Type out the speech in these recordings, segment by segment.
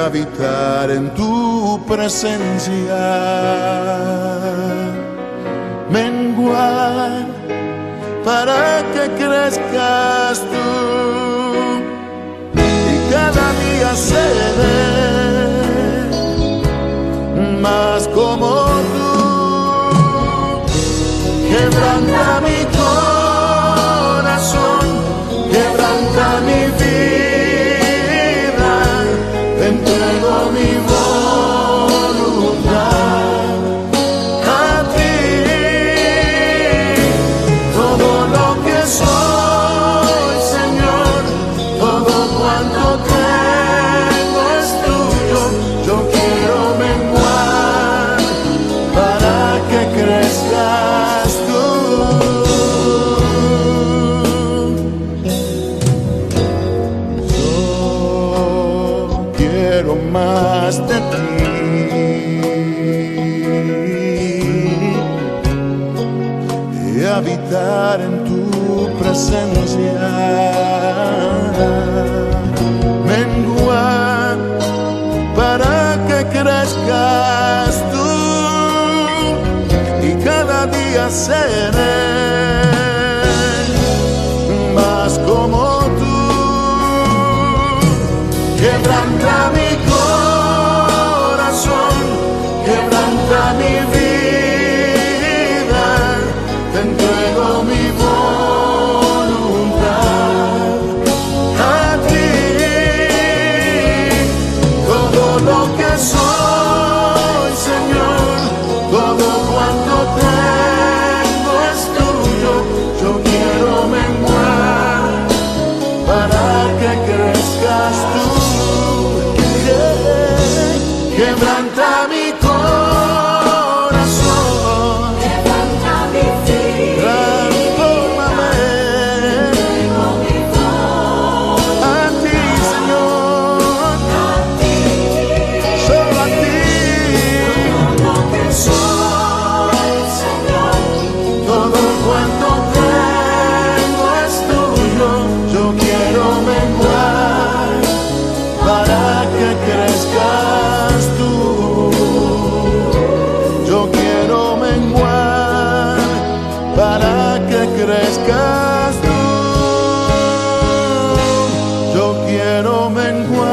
habitar en tu presencia, menguar para que crezcas tú y cada día seré más como tú. Quebranta mi corazón, quebranta mi vida, te entrego mi voluntad a ti. Todo lo que soy, Señor, todo cuanto tengo es tuyo. Yo quiero menguar para que crezcas tú. Yo quiero más de ti y habitar en tu presencia, menguar para que crezcas tú y cada día seré más como tú. Quebranta mi corazón, quebranta mi vida, te entrego mi voluntad a ti. Todo lo que soy, Señor, todo cuanto tengo es tuyo. Yo quiero menguar para que crezcas tú. Quebranta mi corazón, Quebranta mi vida, transfórmame entrego mi voz a ti, Señor, a ti. solo a ti. Todo lo que soy, Señor, Todo cuanto tengo es tuyo. Yo quiero menguar para que crezcas tú. Yo quiero menguar para que crezcas tú. Yo quiero menguar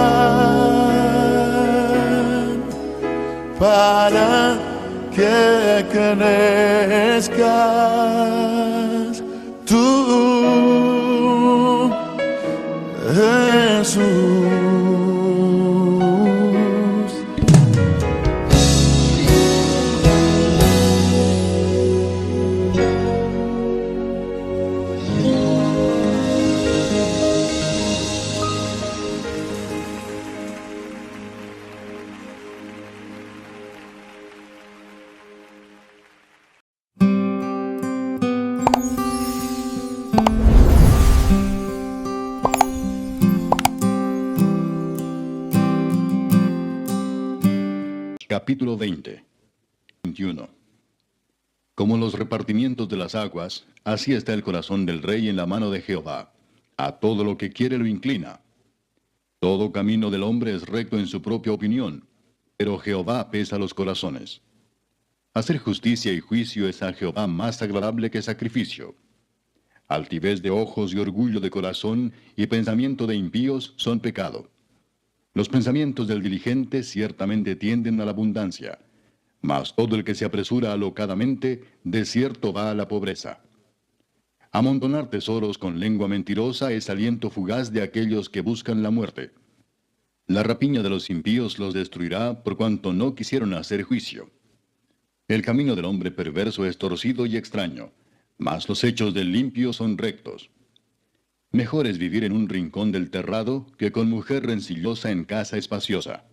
para que crezcas tú, Jesús. Capítulo 21. Como los repartimientos de las aguas, así está el corazón del rey en la mano de Jehová. A todo lo que quiere lo inclina. Todo camino del hombre es recto en su propia opinión, pero Jehová pesa los corazones. Hacer justicia y juicio es a Jehová más agradable que sacrificio. Altivez de ojos y orgullo de corazón y pensamiento de impíos son pecado. Los pensamientos del diligente ciertamente tienden a la abundancia, mas todo el que se apresura alocadamente, de cierto va a la pobreza. Amontonar tesoros con lengua mentirosa es aliento fugaz de aquellos que buscan la muerte. La rapiña de los impíos los destruirá por cuanto no quisieron hacer juicio. El camino del hombre perverso es torcido y extraño, mas los hechos del limpio son rectos. Mejor es vivir en un rincón del terrado que con mujer rencillosa en casa espaciosa.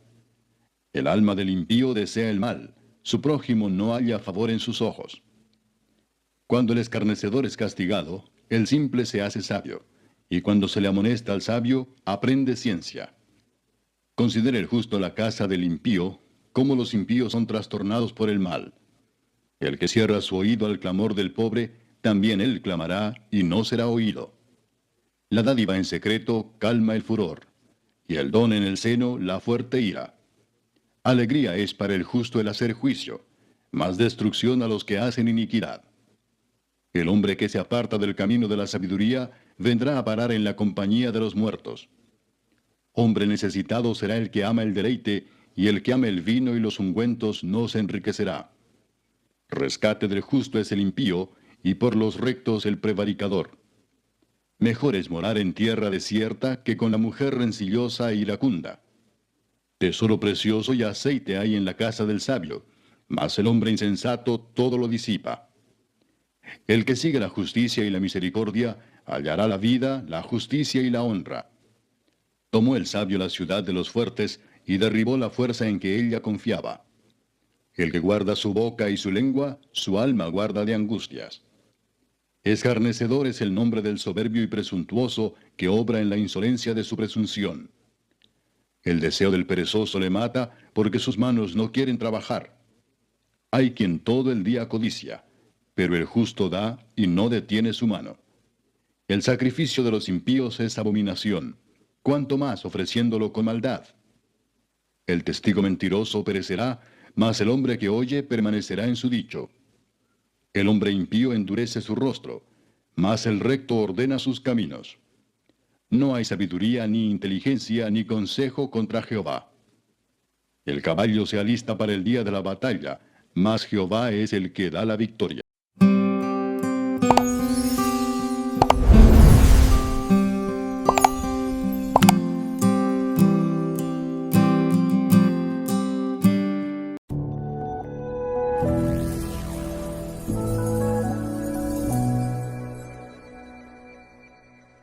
El alma del impío desea el mal, su prójimo no halla favor en sus ojos. Cuando el escarnecedor es castigado, el simple se hace sabio, y cuando se le amonesta al sabio, aprende ciencia. Considera el justo la casa del impío, cómo los impíos son trastornados por el mal. El que cierra su oído al clamor del pobre, también él clamará y no será oído. La dádiva en secreto calma el furor, y el don en el seno la fuerte ira. Alegría es para el justo el hacer juicio, mas destrucción a los que hacen iniquidad. El hombre que se aparta del camino de la sabiduría vendrá a parar en la compañía de los muertos. Hombre necesitado será el que ama el deleite, y el que ama el vino y los ungüentos no se enriquecerá. Rescate del justo es el impío, y por los rectos el prevaricador. Mejor es morar en tierra desierta que con la mujer rencillosa e iracunda. Tesoro precioso y aceite hay en la casa del sabio, mas el hombre insensato todo lo disipa. El que sigue la justicia y la misericordia hallará la vida, la justicia y la honra. Tomó el sabio la ciudad de los fuertes y derribó la fuerza en que ella confiaba. El que guarda su boca y su lengua, su alma guarda de angustias. Escarnecedor es el nombre del soberbio y presuntuoso que obra en la insolencia de su presunción. El deseo del perezoso le mata porque sus manos no quieren trabajar. Hay quien todo el día codicia, pero el justo da y no detiene su mano. El sacrificio de los impíos es abominación, cuanto más ofreciéndolo con maldad. El testigo mentiroso perecerá, mas el hombre que oye permanecerá en su dicho. El hombre impío endurece su rostro, mas el recto ordena sus caminos. No hay sabiduría, ni inteligencia, ni consejo contra Jehová. El caballo se alista para el día de la batalla, mas Jehová es el que da la victoria.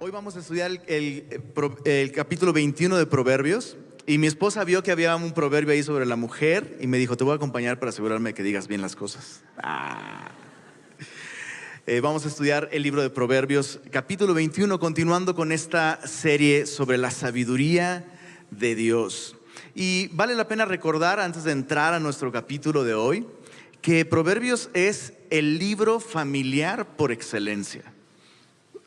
Hoy vamos a estudiar el capítulo 21 de Proverbios. Y mi esposa vio que había un proverbio ahí sobre la mujer y me dijo: te voy a acompañar para asegurarme que digas bien las cosas. Vamos a estudiar el libro de Proverbios, capítulo 21, continuando con esta serie sobre la sabiduría de Dios. Y vale la pena recordar, antes de entrar a nuestro capítulo de hoy, que Proverbios es el libro familiar por excelencia.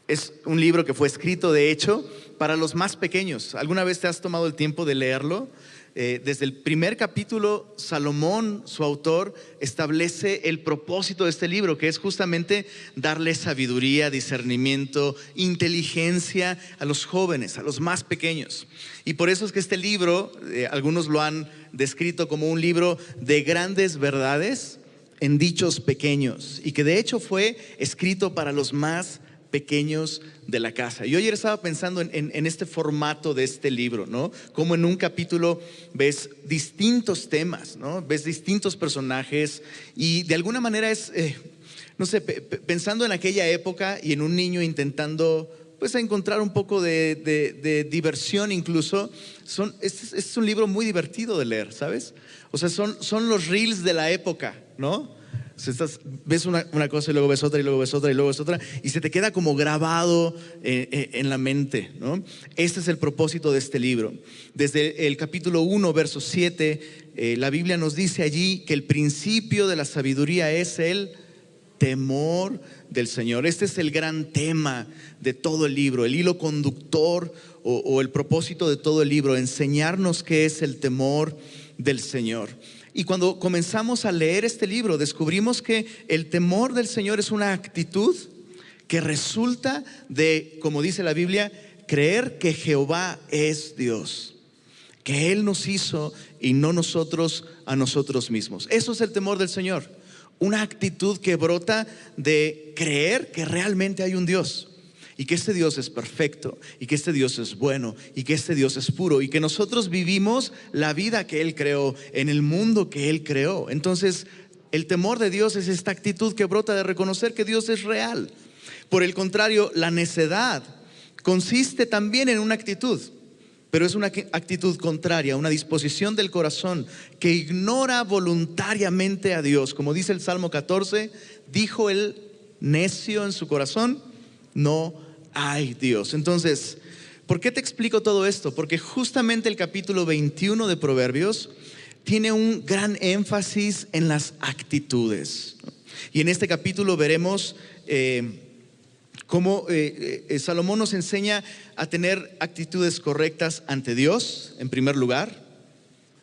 Es un libro que fue escrito, de hecho, para los más pequeños. ¿Alguna vez te has tomado el tiempo de leerlo? Desde el primer capítulo, Salomón, su autor, establece el propósito de este libro, que es justamente darle sabiduría, discernimiento, inteligencia a los jóvenes, a los más pequeños. Y por eso es que este libro, algunos lo han descrito como un libro de grandes verdades en dichos pequeños, y que de hecho fue escrito para los más pequeños de la casa. Yo ayer estaba pensando en este formato de este libro, ¿no? Como en un capítulo ves distintos temas, ¿no? Ves distintos personajes y de alguna manera es, no sé, pensando en aquella época y en un niño intentando pues a encontrar un poco de diversión incluso, es un libro muy divertido de leer, ¿sabes? O sea, son los reels de la época, ¿no? Ves una cosa y luego ves otra y luego ves otra y luego ves otra y se te queda como grabado en la mente, ¿no? Este es el propósito de este libro. Desde el capítulo 1, verso 7, la Biblia nos dice allí que el principio de la sabiduría es el temor del Señor. Este es el gran tema de todo el libro, el hilo conductor o el propósito de todo el libro, enseñarnos qué es el temor del Señor. Y cuando comenzamos a leer este libro, descubrimos que el temor del Señor es una actitud que resulta de, como dice la Biblia, creer que Jehová es Dios, que Él nos hizo y no nosotros a nosotros mismos. Eso es el temor del Señor, una actitud que brota de creer que realmente hay un Dios, y que este Dios es perfecto, y que este Dios es bueno, y que este Dios es puro, y que nosotros vivimos la vida que Él creó, en el mundo que Él creó. Entonces, el temor de Dios es esta actitud que brota de reconocer que Dios es real. Por el contrario, la necedad consiste también en una actitud, pero es una actitud contraria, una disposición del corazón que ignora voluntariamente a Dios. Como dice el Salmo 14, dijo el necio en su corazón: no hay Dios. Entonces, ¿por qué te explico todo esto? Porque justamente el capítulo 21 de Proverbios tiene un gran énfasis en las actitudes. Y en este capítulo veremos Cómo Salomón nos enseña a tener actitudes correctas ante Dios, en primer lugar,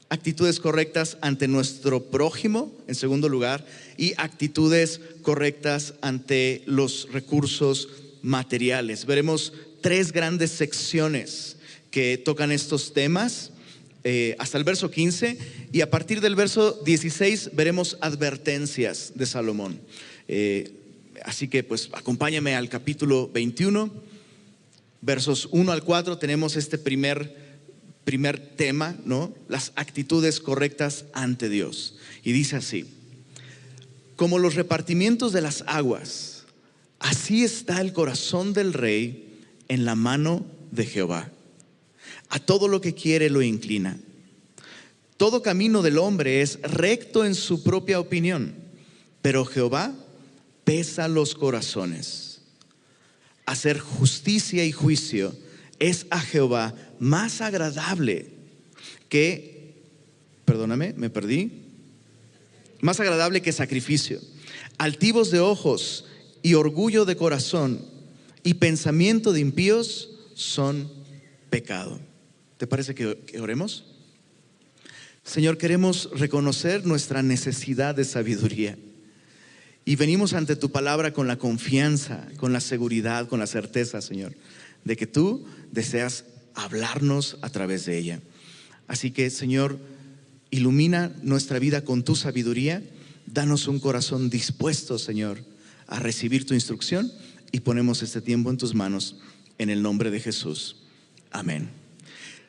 actitudes correctas ante nuestro prójimo, en segundo lugar, y actitudes correctas ante los recursos materiales. Veremos 3 grandes secciones que tocan estos temas hasta el verso 15, y a partir del verso 16 veremos advertencias de Salomón. Así que pues acompáñame al capítulo 21, versos 1 al 4, tenemos este primer tema, ¿no? Las actitudes correctas ante Dios. Y dice así: como los repartimientos de las aguas, así está el corazón del rey en la mano de Jehová. A todo lo que quiere lo inclina. Todo camino del hombre es recto en su propia opinión, pero Jehová pesa los corazones. Hacer justicia y juicio es a Jehová más agradable que, más agradable que sacrificio. Altivos de ojos y orgullo de corazón y pensamiento de impíos son pecado. ¿Te parece que oremos? Señor, queremos reconocer nuestra necesidad de sabiduría. Y venimos ante tu palabra con la confianza, con la seguridad, con la certeza, Señor, de que tú deseas hablarnos a través de ella. Así que, Señor, ilumina nuestra vida con tu sabiduría. Danos un corazón dispuesto, Señor, a recibir tu instrucción, y ponemos este tiempo en tus manos en el nombre de Jesús. Amén.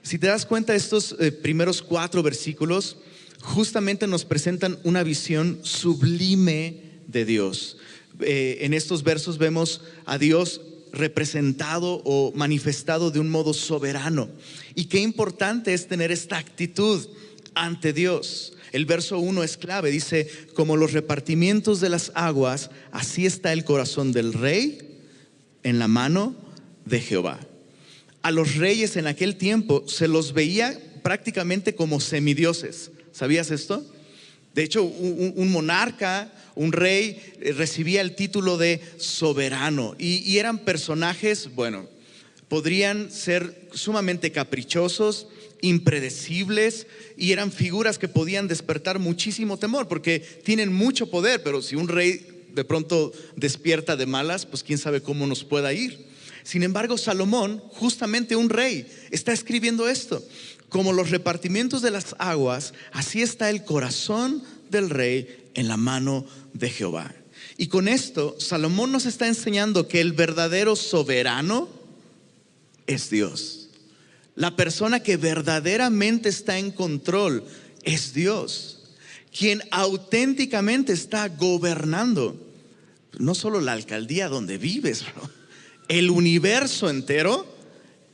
Si te das cuenta, estos primeros 4 versículos justamente nos presentan una visión sublime de Dios. En estos versos vemos a Dios representado o manifestado de un modo soberano. Y qué importante es tener esta actitud ante Dios. El verso 1 es clave, dice: como los repartimientos de las aguas, así está el corazón del rey en la mano de Jehová. A los reyes en aquel tiempo se los veía prácticamente como semidioses. ¿Sabías esto? De hecho, un monarca, un rey, recibía el título de soberano, y eran personajes, bueno, podrían ser sumamente caprichosos, impredecibles, y eran figuras que podían despertar muchísimo temor porque tienen mucho poder. Pero si un rey de pronto despierta de malas, pues quién sabe cómo nos pueda ir. Sin embargo, Salomón, justamente un rey, está escribiendo esto: como los repartimientos de las aguas, así está el corazón del rey en la mano de Jehová. Y con esto, Salomón nos está enseñando que el verdadero soberano es Dios. La persona que verdaderamente está en control es Dios, quien auténticamente está gobernando no solo la alcaldía donde vives, el universo entero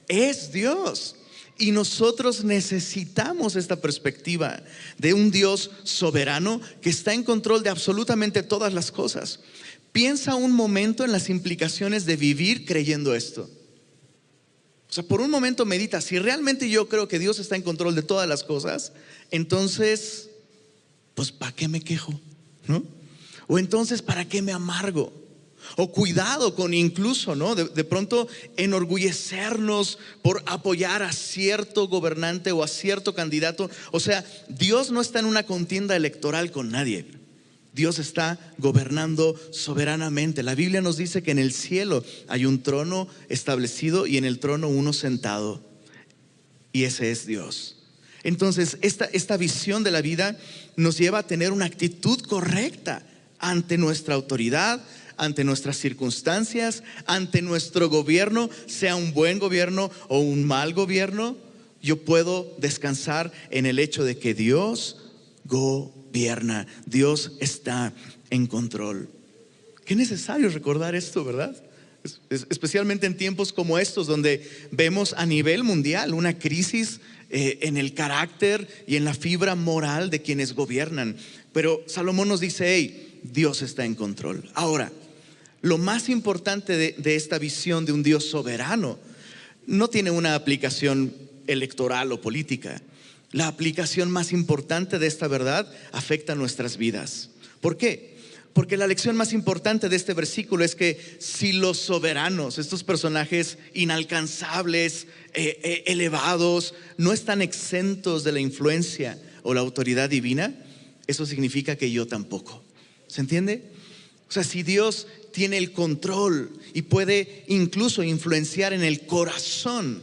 es Dios. Y nosotros necesitamos esta perspectiva de un Dios soberano que está en control de absolutamente todas las cosas. Piensa un momento en las implicaciones de vivir creyendo esto. O sea, por un momento medita: si realmente yo creo que Dios está en control de todas las cosas, entonces, pues ¿para qué me quejo? ¿No? O entonces, ¿para qué me amargo? O cuidado con incluso, ¿no? de pronto enorgullecernos por apoyar a cierto gobernante o a cierto candidato. O sea, Dios no está en una contienda electoral con nadie. Dios está gobernando soberanamente. La Biblia nos dice que en el cielo hay un trono establecido y en el trono uno sentado, y ese es Dios. Entonces esta visión de la vida nos lleva a tener una actitud correcta ante nuestra autoridad, ante nuestras circunstancias, ante nuestro gobierno, sea un buen gobierno o un mal gobierno. Yo puedo descansar en el hecho de que Dios gobierna, Dios está en control. Qué necesario recordar esto, ¿verdad? Especialmente en tiempos como estos, donde vemos a nivel mundial una crisis en el carácter y en la fibra moral de quienes gobiernan. Pero Salomón nos dice: hey, Dios está en control. Ahora, lo más importante de esta visión de un Dios soberano no tiene una aplicación electoral o política. La aplicación más importante de esta verdad afecta a nuestras vidas. ¿Por qué? Porque la lección más importante de este versículo es que si los soberanos, estos personajes inalcanzables, elevados, no están exentos de la influencia o la autoridad divina, eso significa que yo tampoco. ¿Se entiende? O sea, si Dios tiene el control y puede incluso influenciar en el corazón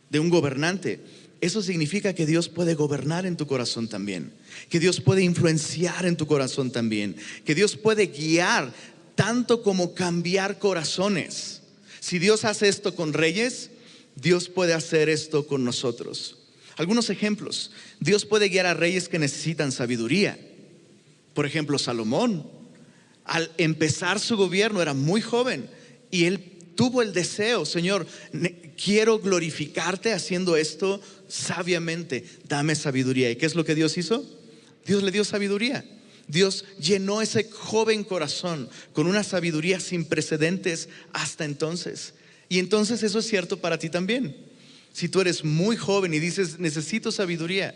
de un gobernante, eso significa que Dios puede gobernar en tu corazón también, que Dios puede influenciar en tu corazón también, que Dios puede guiar tanto como cambiar corazones. Si Dios hace esto con reyes, Dios puede hacer esto con nosotros. Algunos ejemplos: Dios puede guiar a reyes que necesitan sabiduría. Por ejemplo, Salomón, al empezar su gobierno, era muy joven y él tuvo el deseo: Señor, quiero glorificarte haciendo esto sabiamente, dame sabiduría. ¿Y qué es lo que Dios hizo? Dios le dio sabiduría. Dios llenó ese joven corazón con una sabiduría sin precedentes hasta entonces. Y entonces eso es cierto para ti también. Si tú eres muy joven y dices necesito sabiduría,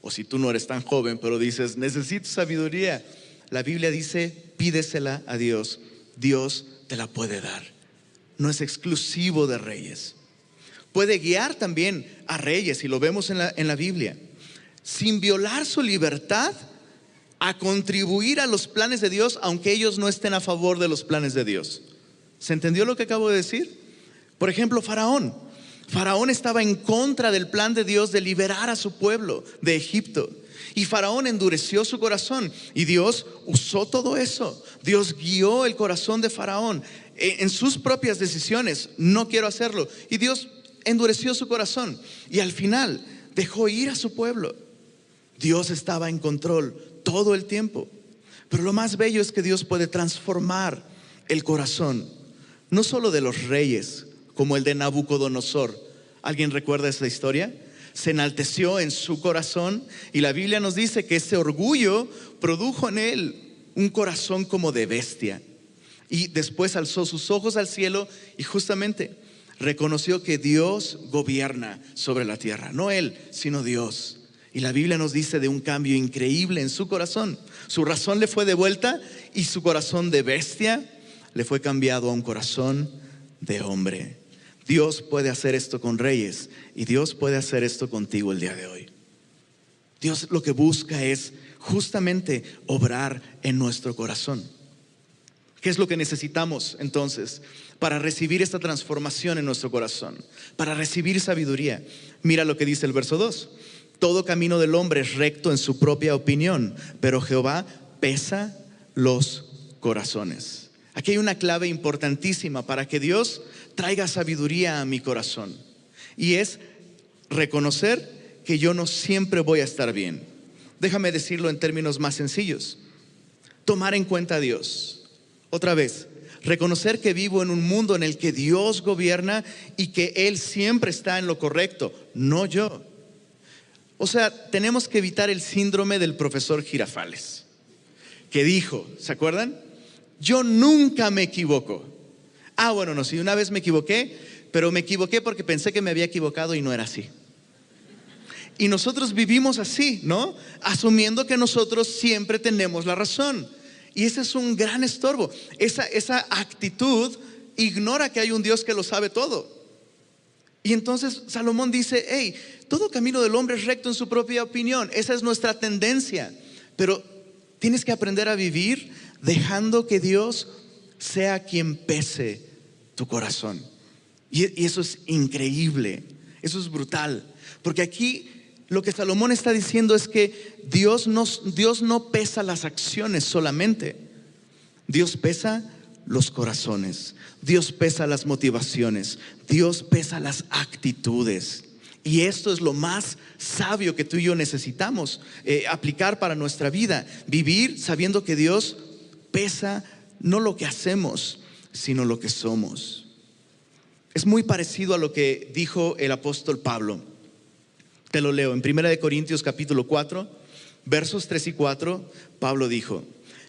o si tú no eres tan joven pero dices necesito sabiduría, la Biblia dice pídesela a Dios. Dios te la puede dar. No es exclusivo de reyes. Puede guiar también a reyes, y lo vemos en la Biblia, sin violar su libertad, a contribuir a los planes de Dios, aunque ellos no estén a favor de los planes de Dios. ¿Se entendió lo que acabo de decir? Por ejemplo, Faraón. Faraón estaba en contra del plan de Dios de liberar a su pueblo de Egipto. Y Faraón endureció su corazón y Dios usó todo eso. Dios guió el corazón de Faraón en sus propias decisiones. No quiero hacerlo. Y Dios endureció su corazón y al final dejó ir a su pueblo. Dios estaba en control todo el tiempo. Pero lo más bello es que Dios puede transformar el corazón, no solo de los reyes, como el de Nabucodonosor. ¿Alguien recuerda esa historia? Se enalteció en su corazón y la Biblia nos dice que ese orgullo produjo en él un corazón como de bestia. Y después alzó sus ojos al cielo y justamente reconoció que Dios gobierna sobre la tierra. No él, sino Dios. Y la Biblia nos dice de un cambio increíble en su corazón. Su razón le fue devuelta y su corazón de bestia le fue cambiado a un corazón de hombre. Dios puede hacer esto con reyes y Dios puede hacer esto contigo el día de hoy. Dios lo que busca es justamente obrar en nuestro corazón. ¿Qué es lo que necesitamos entonces para recibir esta transformación en nuestro corazón? Para recibir sabiduría. Mira lo que dice el verso 2. Todo camino del hombre es recto en su propia opinión, pero Jehová pesa los corazones. Aquí hay una clave importantísima para que Dios traiga sabiduría a mi corazón. Y es reconocer que yo no siempre voy a estar bien. Déjame decirlo en términos más sencillos. Tomar en cuenta a Dios. Otra vez, reconocer que vivo en un mundo en el que Dios gobierna y que Él siempre está en lo correcto, no yo. O sea, tenemos que evitar el síndrome del profesor Girafales, que dijo, ¿se acuerdan? Yo nunca me equivoco. Bueno, no, sí, una vez me equivoqué, pero me equivoqué porque pensé que me había equivocado y no era así. Y nosotros vivimos así, ¿no? Asumiendo que nosotros siempre tenemos la razón. Y ese es un gran estorbo. Esa actitud ignora que hay un Dios que lo sabe todo. Y entonces Salomón dice, hey, todo camino del hombre es recto en su propia opinión. Esa es nuestra tendencia. Pero tienes que aprender a vivir dejando que Dios sea quien pese tu corazón. Y eso es increíble. Eso es brutal. Porque aquí lo que Salomón está diciendo es que Dios no pesa las acciones solamente. Dios pesa los corazones. Dios pesa las motivaciones. Dios pesa las actitudes. Y esto es lo más sabio que tú y yo necesitamos aplicar para nuestra vida. Vivir sabiendo que Dios pesa no lo que hacemos, sino lo que somos. Es muy parecido a lo que dijo el apóstol Pablo. Te lo leo en 1 Corintios capítulo 4, versos 3 y 4. Pablo dijo: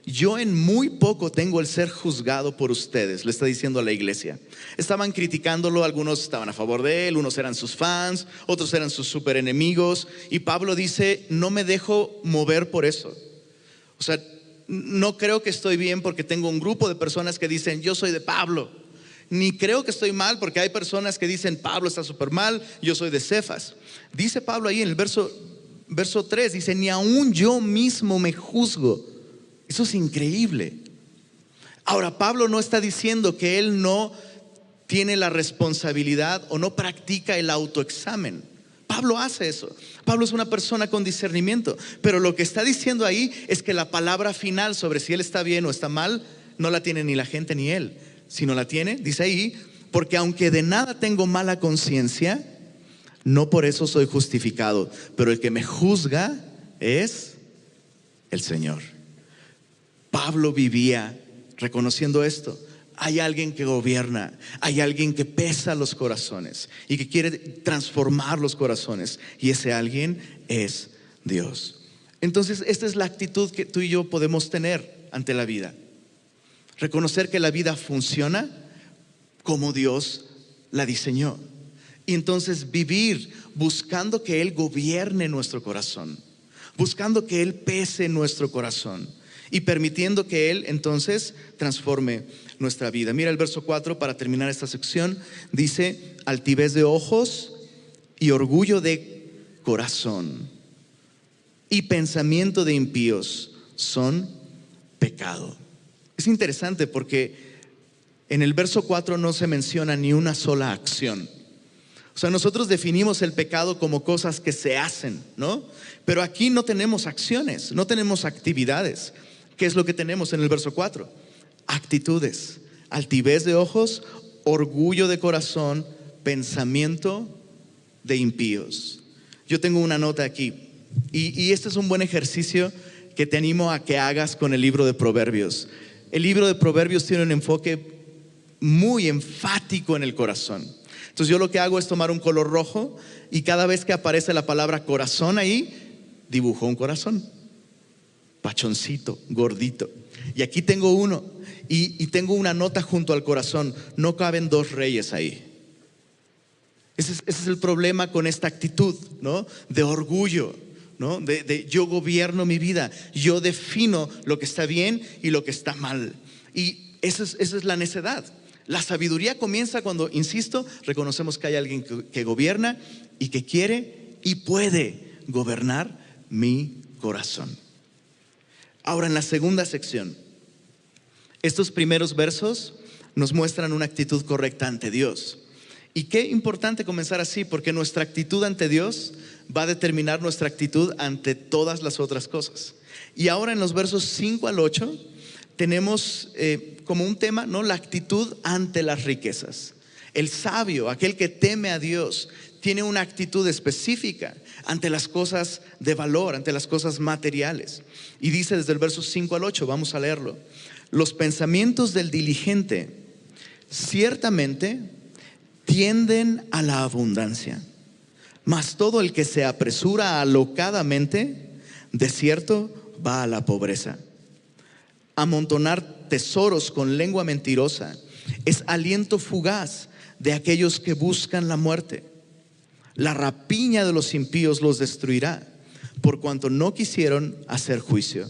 yo en muy poco tengo el ser juzgado por ustedes. Le está diciendo a la iglesia. Estaban criticándolo, algunos estaban a favor de él, unos eran sus fans, otros eran sus super enemigos. Y Pablo dice: no me dejo mover por eso. O sea, no creo que estoy bien porque tengo un grupo de personas que dicen, yo soy de Pablo. Ni creo que estoy mal porque hay personas que dicen, Pablo está súper mal, yo soy de Cefas. Dice Pablo ahí en el verso 3, dice, ni aún yo mismo me juzgo. Eso es increíble. Ahora, Pablo no está diciendo que él no tiene la responsabilidad o no practica el autoexamen. Pablo hace eso. Pablo es una persona con discernimiento. Pero lo que está diciendo ahí es que la palabra final sobre si él está bien o está mal, no la tiene ni la gente ni él. Si no la tiene, dice ahí, porque aunque de nada tengo mala conciencia, no por eso soy justificado, pero el que me juzga es el Señor. Pablo vivía reconociendo esto. Hay alguien que gobierna, hay alguien que pesa los corazones y que quiere transformar los corazones, y ese alguien es Dios. Entonces, esta es la actitud que tú y yo podemos tener ante la vida. Reconocer que la vida funciona como Dios la diseñó. Y entonces vivir buscando que Él gobierne nuestro corazón, buscando que Él pese nuestro corazón y permitiendo que Él entonces transforme nuestra vida. Mira el verso 4 para terminar esta sección. Dice, altivez de ojos y orgullo de corazón y pensamiento de impíos son pecado. Es interesante porque en el verso 4 no se menciona ni una sola acción. O sea, nosotros definimos el pecado como cosas que se hacen, ¿no? Pero aquí no tenemos acciones, no tenemos actividades. ¿Qué es lo que tenemos en el verso 4? Actitudes, altivez de ojos, orgullo de corazón, pensamiento de impíos. Yo tengo una nota aquí y este es un buen ejercicio que te animo a que hagas con el libro de Proverbios. El libro de Proverbios tiene un enfoque muy enfático en el corazón. Entonces yo lo que hago es tomar un color rojo y cada vez que aparece la palabra corazón ahí, dibujo un corazón. Pachoncito, gordito. Y aquí tengo uno y tengo una nota junto al corazón. No caben dos reyes ahí. Ese es el problema con esta actitud, ¿no? De orgullo, ¿no? De yo gobierno mi vida, yo defino lo que está bien y lo que está mal. Y esa es la necedad. La sabiduría comienza cuando, insisto, reconocemos que hay alguien que gobierna y que quiere y puede gobernar mi corazón. Ahora, en la segunda sección, estos primeros versos nos muestran una actitud correcta ante Dios. Y qué importante comenzar así, porque nuestra actitud ante Dios va a determinar nuestra actitud ante todas las otras cosas. Y ahora en los versos 5 al 8 tenemos como un tema, ¿no?, la actitud ante las riquezas. El sabio, aquel que teme a Dios, tiene una actitud específica ante las cosas de valor, ante las cosas materiales. Y dice desde el verso 5 al 8, vamos a leerlo. Los pensamientos del diligente ciertamente tienden a la abundancia, mas todo el que se apresura alocadamente, de cierto va a la pobreza. Amontonar tesoros con lengua mentirosa es aliento fugaz de aquellos que buscan la muerte. La rapiña de los impíos los destruirá, por cuanto no quisieron hacer juicio.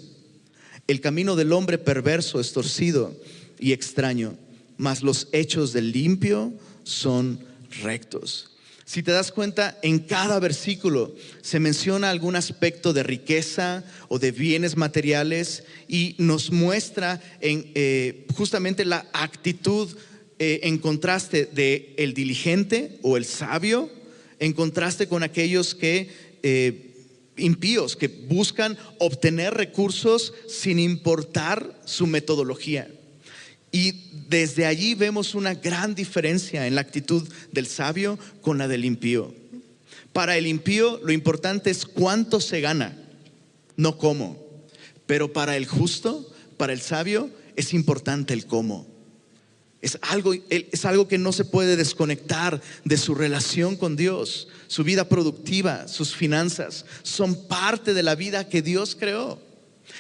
El camino del hombre perverso es torcido y extraño, mas los hechos del limpio son rectos. Si te das cuenta, en cada versículo se menciona algún aspecto de riqueza o de bienes materiales y nos muestra justamente la actitud en contraste de el diligente o el sabio, en contraste con aquellos que impíos, que buscan obtener recursos sin importar su metodología. Y desde allí vemos una gran diferencia en la actitud del sabio con la del impío. Para el impío lo importante es cuánto se gana, no cómo. Pero para el justo, para el sabio, es importante el cómo. Es algo que no se puede desconectar de su relación con Dios. Su vida productiva, sus finanzas, son parte de la vida que Dios creó.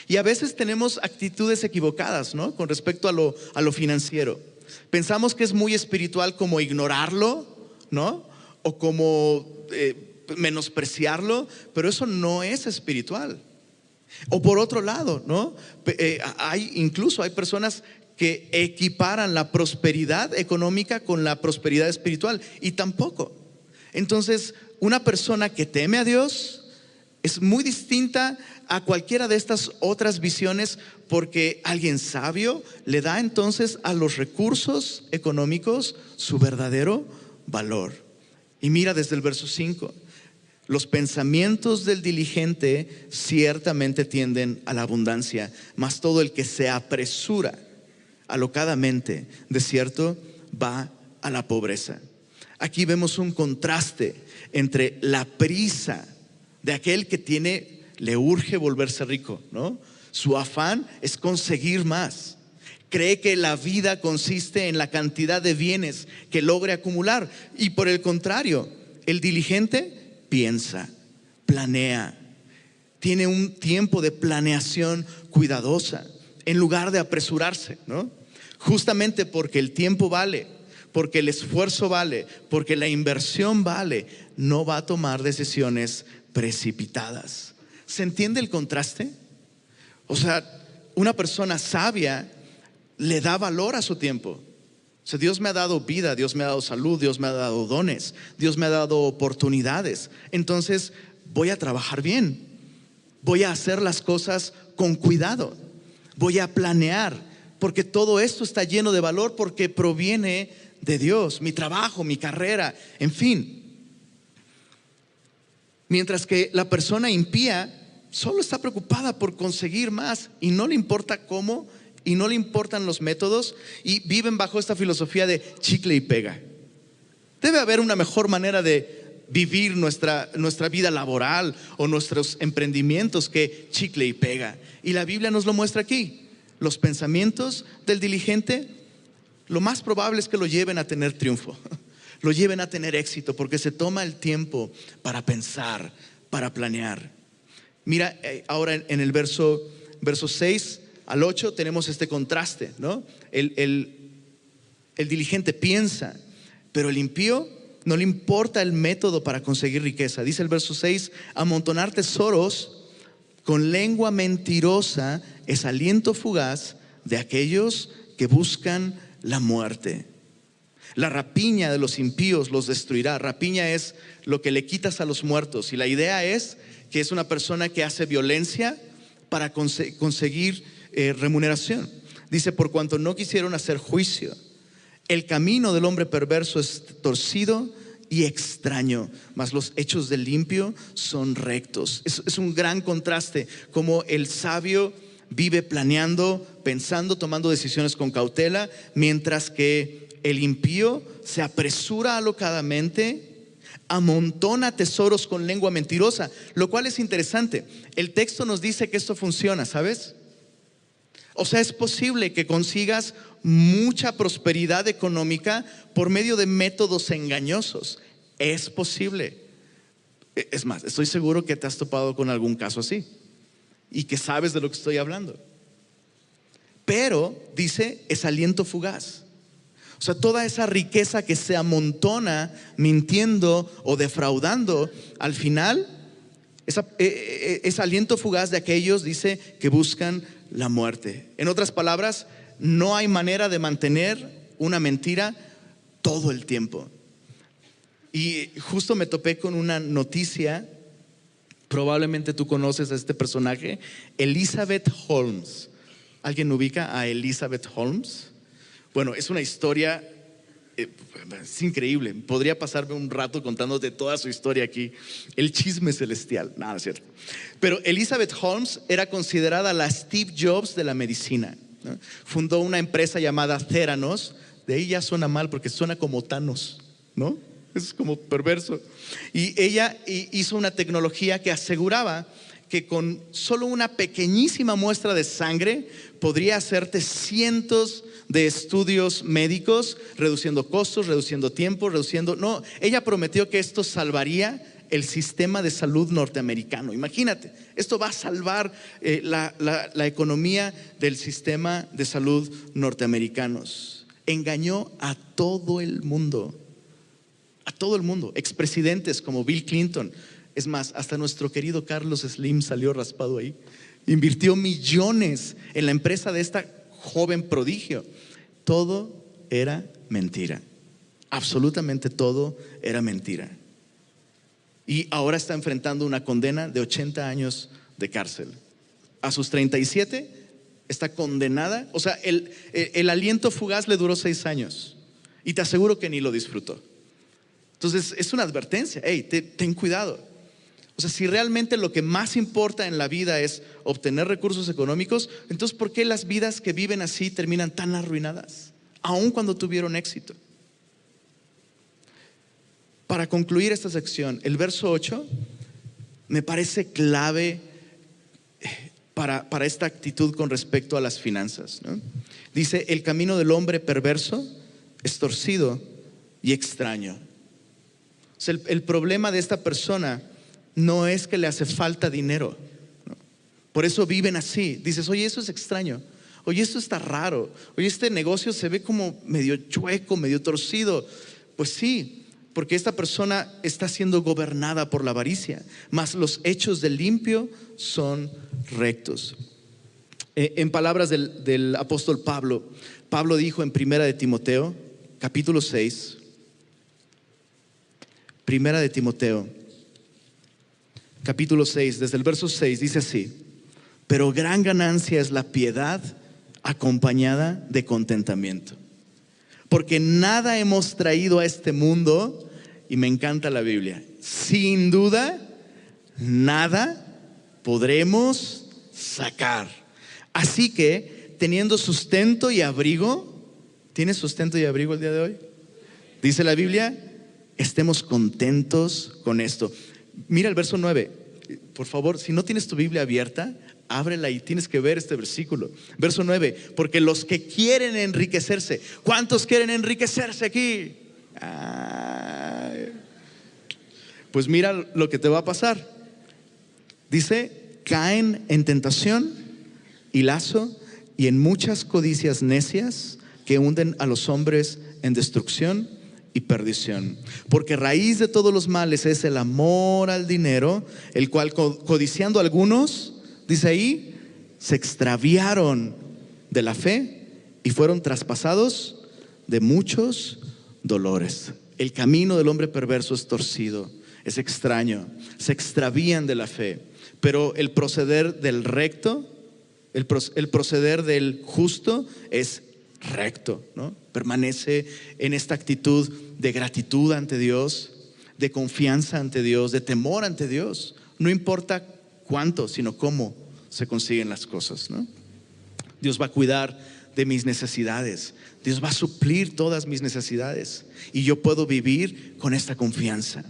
Y a veces tenemos actitudes equivocadas, ¿no?, con respecto a lo financiero. Pensamos que es muy espiritual como ignorarlo, ¿no?, o como menospreciarlo, pero eso no es espiritual. O por otro lado, ¿no? Incluso hay personas que equiparan la prosperidad económica con la prosperidad espiritual, y tampoco. Entonces, una persona que teme a Dios es muy distinta a cualquiera de estas otras visiones, porque alguien sabio le da entonces a los recursos económicos su verdadero valor. Y mira desde el verso 5: los pensamientos del diligente ciertamente tienden a la abundancia, mas todo el que se apresura alocadamente, de cierto, va a la pobreza. Aquí vemos un contraste entre la prisa de aquel que le urge volverse rico, ¿no? Su afán es conseguir más. Cree que la vida consiste en la cantidad de bienes que logre acumular. Y por el contrario, el diligente piensa, planea, tiene un tiempo de planeación cuidadosa en lugar de apresurarse, ¿no? Justamente porque el tiempo vale, porque el esfuerzo vale, porque la inversión vale, no va a tomar decisiones precipitadas. ¿Se entiende el contraste? O sea, una persona sabia le da valor a su tiempo. O sea, Dios me ha dado vida, Dios me ha dado salud, Dios me ha dado dones, Dios me ha dado oportunidades. Entonces voy a trabajar bien, voy a hacer las cosas con cuidado, voy a planear, porque todo esto está lleno de valor, porque proviene de Dios, mi trabajo, mi carrera, en fin. Mientras que la persona impía solo está preocupada por conseguir más y no le importa cómo, y no le importan los métodos, y viven bajo esta filosofía de chicle y pega. Debe haber una mejor manera de vivir nuestra vida laboral o nuestros emprendimientos que chicle y pega. Y la Biblia nos lo muestra aquí. Los pensamientos del diligente, lo más probable es que lo lleven a tener triunfo, lo lleven a tener éxito, porque se toma el tiempo para pensar, para planear. Mira, ahora en el verso 6 al 8 tenemos este contraste, ¿no? El diligente piensa, pero el impío no le importa el método para conseguir riqueza. Dice el verso 6: amontonar tesoros con lengua mentirosa es aliento fugaz de aquellos que buscan la muerte. La rapiña de los impíos los destruirá. Rapiña es lo que le quitas a los muertos, y la idea es que es una persona que hace violencia para conseguir remuneración. Dice: por cuanto no quisieron hacer juicio, el camino del hombre perverso es torcido y extraño, mas los hechos del limpio son rectos. Es un gran contraste, como el sabio vive planeando, pensando, tomando decisiones con cautela, mientras que el impío se apresura alocadamente, amontona tesoros con lengua mentirosa. Lo cual es interesante. El texto nos dice que esto funciona, ¿sabes? O sea, es posible que consigas mucha prosperidad económica por medio de métodos engañosos. Es posible. Es más, estoy seguro que te has topado con algún caso así y que sabes de lo que estoy hablando. Pero dice, es aliento fugaz. O sea, toda esa riqueza que se amontona mintiendo o defraudando, al final es aliento fugaz de aquellos, dice, que buscan la muerte. En otras palabras, no hay manera de mantener una mentira todo el tiempo. Y justo me topé con una noticia, probablemente tú conoces a este personaje, Elizabeth Holmes. ¿Alguien ubica a Elizabeth Holmes? Bueno, es una historia, es increíble. Podría pasarme un rato contándote toda su historia aquí. El chisme celestial, nada, es cierto. Pero Elizabeth Holmes era considerada la Steve Jobs de la medicina, ¿no? Fundó una empresa llamada Theranos. De ahí ya suena mal porque suena como Thanos, ¿no? Es como perverso. Y ella hizo una tecnología que aseguraba que con solo una pequeñísima muestra de sangre podría hacerte cientos de estudios médicos, reduciendo costos, reduciendo tiempo, No, ella prometió que esto salvaría el sistema de salud norteamericano. Imagínate, esto va a salvar la economía del sistema de salud norteamericanos. Engañó a todo el mundo. A todo el mundo. Expresidentes como Bill Clinton. Es más, hasta nuestro querido Carlos Slim salió raspado ahí. Invirtió millones en la empresa de esta joven prodigio. Todo era mentira. Absolutamente todo era mentira. Y ahora está enfrentando una condena de 80 años de cárcel. A sus 37 está condenada. O sea, el aliento fugaz le duró 6 años. Y te aseguro que ni lo disfrutó. Entonces es una advertencia. Hey, ten cuidado. O sea, si realmente lo que más importa en la vida es obtener recursos económicos, entonces ¿por qué las vidas que viven así terminan tan arruinadas? Aun cuando tuvieron éxito. Para concluir esta sección, el verso 8 me parece clave para esta actitud con respecto a las finanzas, ¿no? Dice, el camino del hombre perverso es torcido y extraño. O sea, el problema de esta persona no es que le hace falta dinero, ¿no? Por eso viven así. Dices, oye, eso es extraño. Oye, esto está raro. Oye, este negocio se ve como medio chueco, medio torcido. Pues sí, porque esta persona está siendo gobernada por la avaricia, mas los hechos del limpio son rectos. En palabras del apóstol Pablo, Pablo dijo en Primera de Timoteo, capítulo 6, Primera de Timoteo, capítulo 6, desde el verso 6, dice así: pero gran ganancia es la piedad acompañada de contentamiento. Porque nada hemos traído a este mundo, y me encanta la Biblia, sin duda, nada podremos sacar. Así que, teniendo sustento y abrigo, ¿tienes sustento y abrigo el día de hoy? Dice la Biblia, estemos contentos con esto. Mira el verso 9, por favor, si no tienes tu Biblia abierta, ábrela y tienes que ver este versículo. Verso 9, porque los que quieren enriquecerse. ¿Cuántos quieren enriquecerse aquí? Pues mira lo que te va a pasar. Dice, caen en tentación y lazo y en muchas codicias necias que hunden a los hombres en destrucción y perdición. Porque raíz de todos los males es el amor al dinero, el cual codiciando algunos, dice ahí, se extraviaron de la fe y fueron traspasados de muchos dolores. El camino del hombre perverso es torcido, es extraño, se extravían de la fe. Pero el proceder del recto, el proceder del justo es recto, ¿no? Permanece en esta actitud de gratitud ante Dios, de confianza ante Dios, de temor ante Dios. No importa cuánto, sino cómo se consiguen las cosas, ¿no? Dios va a cuidar de mis necesidades. Dios va a suplir todas mis necesidades y yo puedo vivir con esta confianza.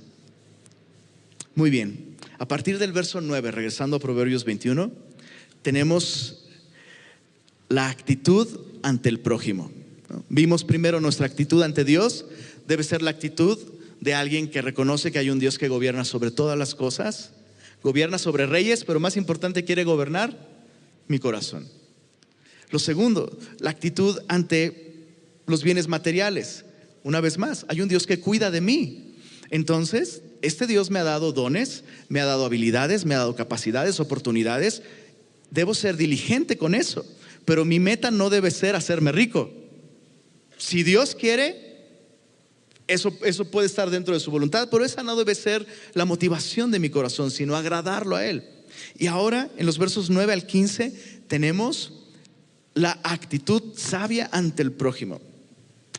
Muy bien, a partir del verso 9, regresando a Proverbios 21, tenemos la actitud ante el prójimo, ¿no? Vimos primero nuestra actitud ante Dios. Debe ser la actitud de alguien que reconoce que hay un Dios que gobierna sobre todas las cosas, gobierna sobre reyes, pero más importante, quiere gobernar mi corazón. Lo segundo, la actitud ante los bienes materiales. Una vez más, hay un Dios que cuida de mí. Entonces, este Dios me ha dado dones, me ha dado habilidades, me ha dado capacidades, oportunidades. Debo ser diligente con eso, pero mi meta no debe ser hacerme rico. Si Dios quiere, eso puede estar dentro de su voluntad, pero esa no debe ser la motivación de mi corazón, sino agradarlo a Él. Y ahora, en los versos 9 al 15, tenemos la actitud sabia ante el prójimo.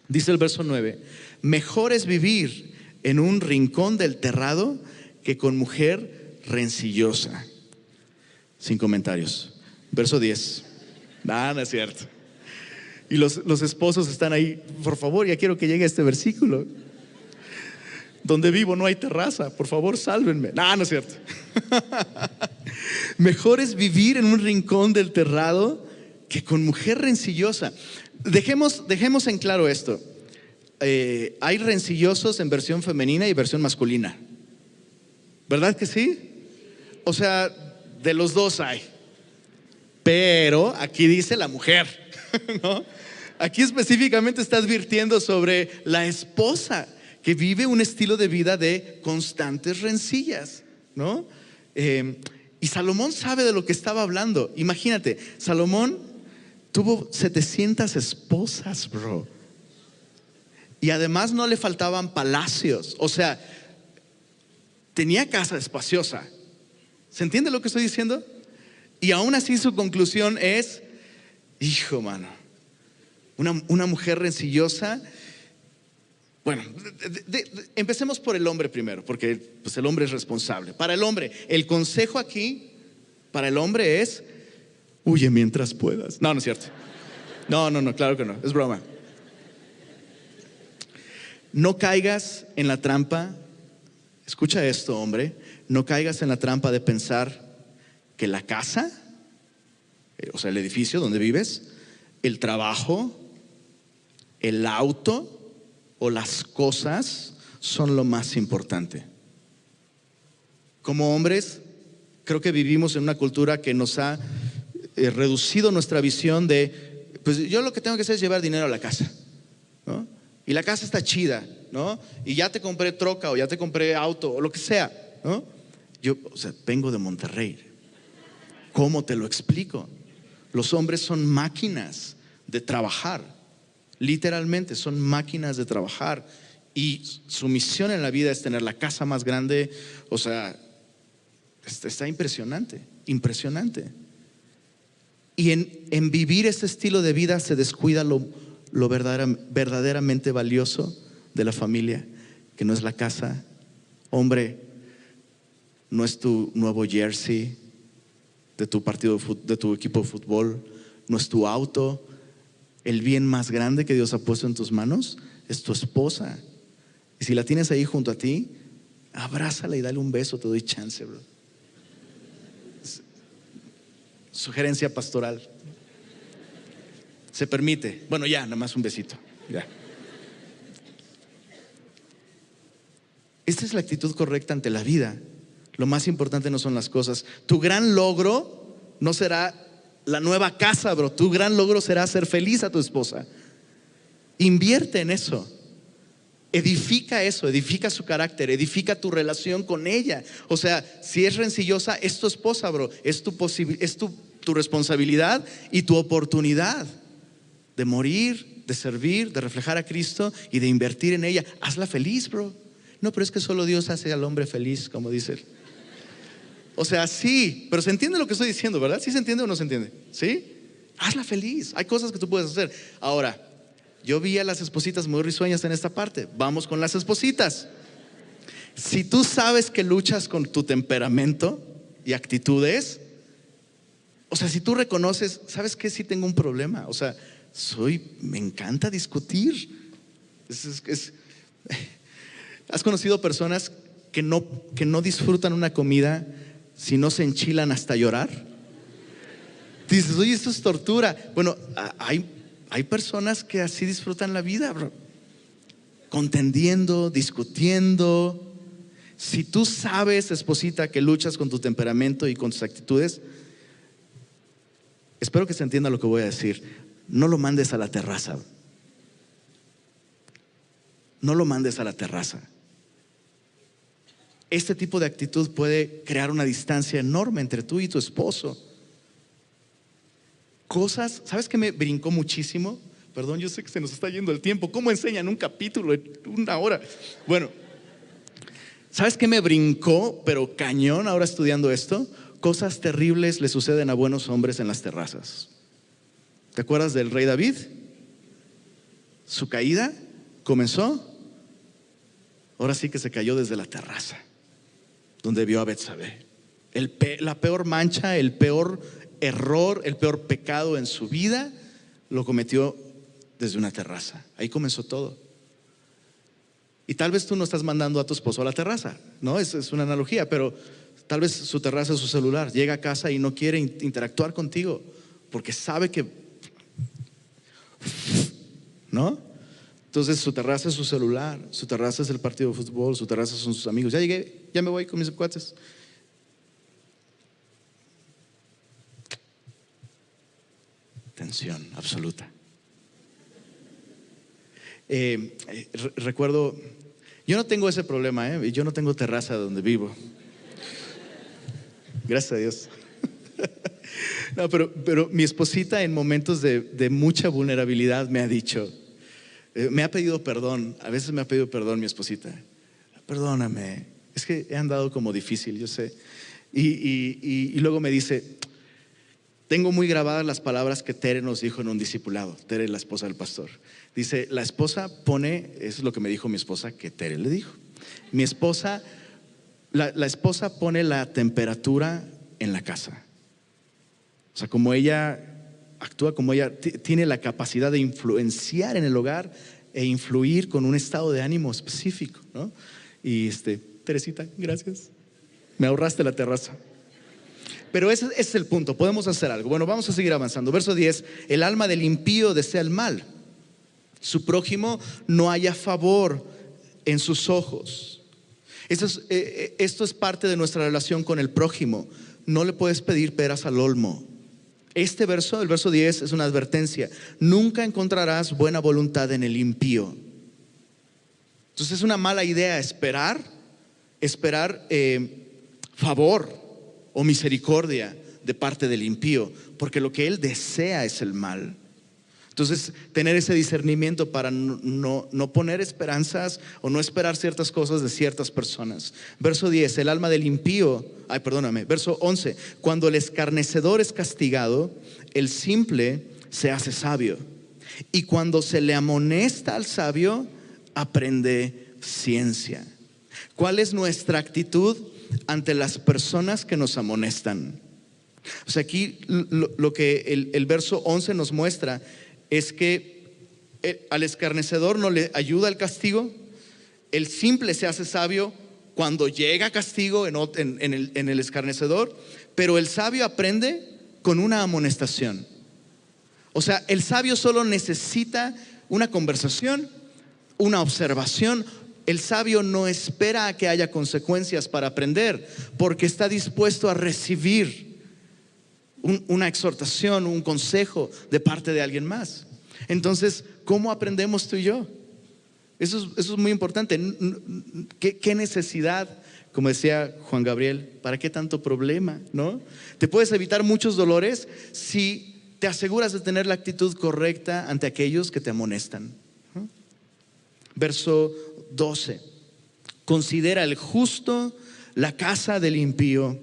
Dice el verso 9: mejor es vivir en un rincón del terrado que con mujer rencillosa. Sin comentarios. Verso 10. No es cierto. Y los esposos están ahí. Por favor, ya quiero que llegue este versículo. Donde vivo no hay terraza, por favor sálvenme. No es cierto. Mejor es vivir en un rincón del terrado que con mujer rencillosa. Dejemos en claro esto. Hay rencillosos en versión femenina y versión masculina, ¿verdad que sí? O sea, de los dos hay. Pero aquí dice la mujer, ¿no? Aquí específicamente está advirtiendo sobre la esposa que vive un estilo de vida de constantes rencillas, ¿no? Y Salomón sabe de lo que estaba hablando. Imagínate, Salomón tuvo 700 esposas, bro. Y además no le faltaban palacios. O sea, tenía casa espaciosa. ¿Se entiende lo que estoy diciendo? Y aún así su conclusión es, hijo, mano, una mujer rencillosa. Bueno, empecemos por el hombre primero, porque pues, el hombre es responsable. Para el hombre, el consejo aquí, para el hombre es, huye mientras puedas. No, no es cierto. No, claro que no, es broma. No caigas en la trampa, escucha esto, hombre, no caigas en la trampa de pensar que la casa, o sea, el edificio donde vives, el trabajo, el auto o las cosas son lo más importante. Como hombres, creo que vivimos en una cultura que nos ha reducido nuestra visión de, pues yo lo que tengo que hacer es llevar dinero a la casa, ¿no? Y la casa está chida, ¿no? Y ya te compré troca o ya te compré auto o lo que sea, ¿no? Yo, o sea, vengo de Monterrey. ¿Cómo te lo explico? Los hombres son máquinas de trabajar. Literalmente son máquinas de trabajar. Y su misión en la vida es tener la casa más grande. O sea, está impresionante, impresionante. Y en vivir este estilo de vida se descuida lo verdaderamente valioso de la familia, que no es la casa. Hombre, no es tu nuevo jersey de tu partido, de tu equipo de fútbol, no es tu auto. El bien más grande que Dios ha puesto en tus manos es tu esposa. Y si la tienes ahí junto a ti, abrázala y dale un beso, te doy chance, bro. Sugerencia pastoral. Se permite. Bueno, ya, nada más un besito. Ya. Esta es la actitud correcta ante la vida. Lo más importante no son las cosas. Tu gran logro no será la nueva casa, bro. Tu gran logro será hacer feliz a tu esposa. Invierte en eso. Edifica eso, edifica su carácter, edifica tu relación con ella. O sea, si es rencillosa, es tu esposa, bro. Es tu responsabilidad y tu oportunidad de morir, de servir, de reflejar a Cristo y de invertir en ella. Hazla feliz, bro. No, pero es que solo Dios hace al hombre feliz, como dice él. O sea, sí, pero se entiende lo que estoy diciendo, ¿verdad? ¿Sí se entiende o no se entiende? ¿Sí? Hazla feliz. Hay cosas que tú puedes hacer. Ahora, yo vi a las espositas muy risueñas en esta parte. Vamos con las espositas. Si tú sabes que luchas con tu temperamento y actitudes, o sea, si tú reconoces, ¿sabes qué? Sí tengo un problema. O sea, me encanta discutir. ¿Has conocido personas que no disfrutan una comida si no se enchilan hasta llorar? Dices, oye, esto es tortura. Bueno, hay personas que así disfrutan la vida, bro. Contendiendo, discutiendo. Si tú sabes, esposita, que luchas con tu temperamento y con tus actitudes, espero que se entienda lo que voy a decir. No lo mandes a la terraza. No lo mandes a la terraza. Este tipo de actitud puede crear una distancia enorme entre tú y tu esposo. Cosas, ¿sabes qué me brincó muchísimo? Perdón, yo sé que se nos está yendo el tiempo. ¿Cómo enseñan un capítulo en una hora? Bueno, ¿sabes qué me brincó, pero cañón ahora estudiando esto? Cosas terribles le suceden a buenos hombres en las terrazas. ¿Te acuerdas del rey David? Su caída comenzó, ahora sí que se cayó desde la terraza, donde vio a Betsabé. La peor mancha, el peor error, el peor pecado en su vida lo cometió desde una terraza. Ahí comenzó todo. Y tal vez tú no estás mandando a tu esposo a la terraza, ¿no? Es una analogía, pero tal vez su terraza es su celular. Llega a casa y no quiere interactuar contigo porque sabe que, ¿no? Entonces su terraza es su celular, su terraza es el partido de fútbol, su terraza son sus amigos. Ya llegué, ya me voy con mis cuates. Tensión absoluta. Recuerdo, yo no tengo ese problema, yo no tengo terraza donde vivo. Gracias a Dios. No, pero mi esposita en momentos de mucha vulnerabilidad me ha dicho, me ha pedido perdón. A veces me ha pedido perdón mi esposita. Perdóname, es que he andado como difícil, yo sé. Y luego me dice, tengo muy grabadas las palabras que Tere nos dijo en un discipulado. Tere, la esposa del pastor. Dice, la esposa pone, eso es lo que me dijo mi esposa que Tere le dijo. Mi esposa, la esposa pone la temperatura en la casa. O sea, como ella actúa, como ella tiene la capacidad de influenciar en el hogar e influir con un estado de ánimo específico, ¿no? Y Teresita, gracias. Me ahorraste la terraza. Pero ese es el punto, podemos hacer algo. Bueno, vamos a seguir avanzando. Verso 10, el alma del impío desea el mal. Su prójimo no halla favor en sus ojos. Esto es parte de nuestra relación con el prójimo. No le puedes pedir peras al olmo. Este verso, el verso 10, es una advertencia. Nunca encontrarás buena voluntad en el impío. Entonces es una mala idea esperar favor o misericordia de parte del impío, porque lo que él desea es el mal. Entonces, tener ese discernimiento para no poner esperanzas o no esperar ciertas cosas de ciertas personas. Verso 10, el alma del impío, verso 11, cuando el escarnecedor es castigado, el simple se hace sabio. Y cuando se le amonesta al sabio, aprende ciencia. ¿Cuál es nuestra actitud ante las personas que nos amonestan? O sea, aquí lo que el verso 11 nos muestra es que al escarnecedor no le ayuda el castigo. El simple se hace sabio cuando llega castigo en el escarnecedor, pero el sabio aprende con una amonestación. O sea, el sabio solo necesita una conversación, una observación. El sabio no espera a que haya consecuencias para aprender, porque está dispuesto a recibir una exhortación, un consejo de parte de alguien más. Entonces, ¿cómo aprendemos tú y yo? Eso es muy importante. ¿Qué necesidad? Como decía Juan Gabriel, ¿para qué tanto problema? ¿No? Te puedes evitar muchos dolores si te aseguras de tener la actitud correcta ante aquellos que te amonestan. Verso 12. Considera el justo la casa del impío,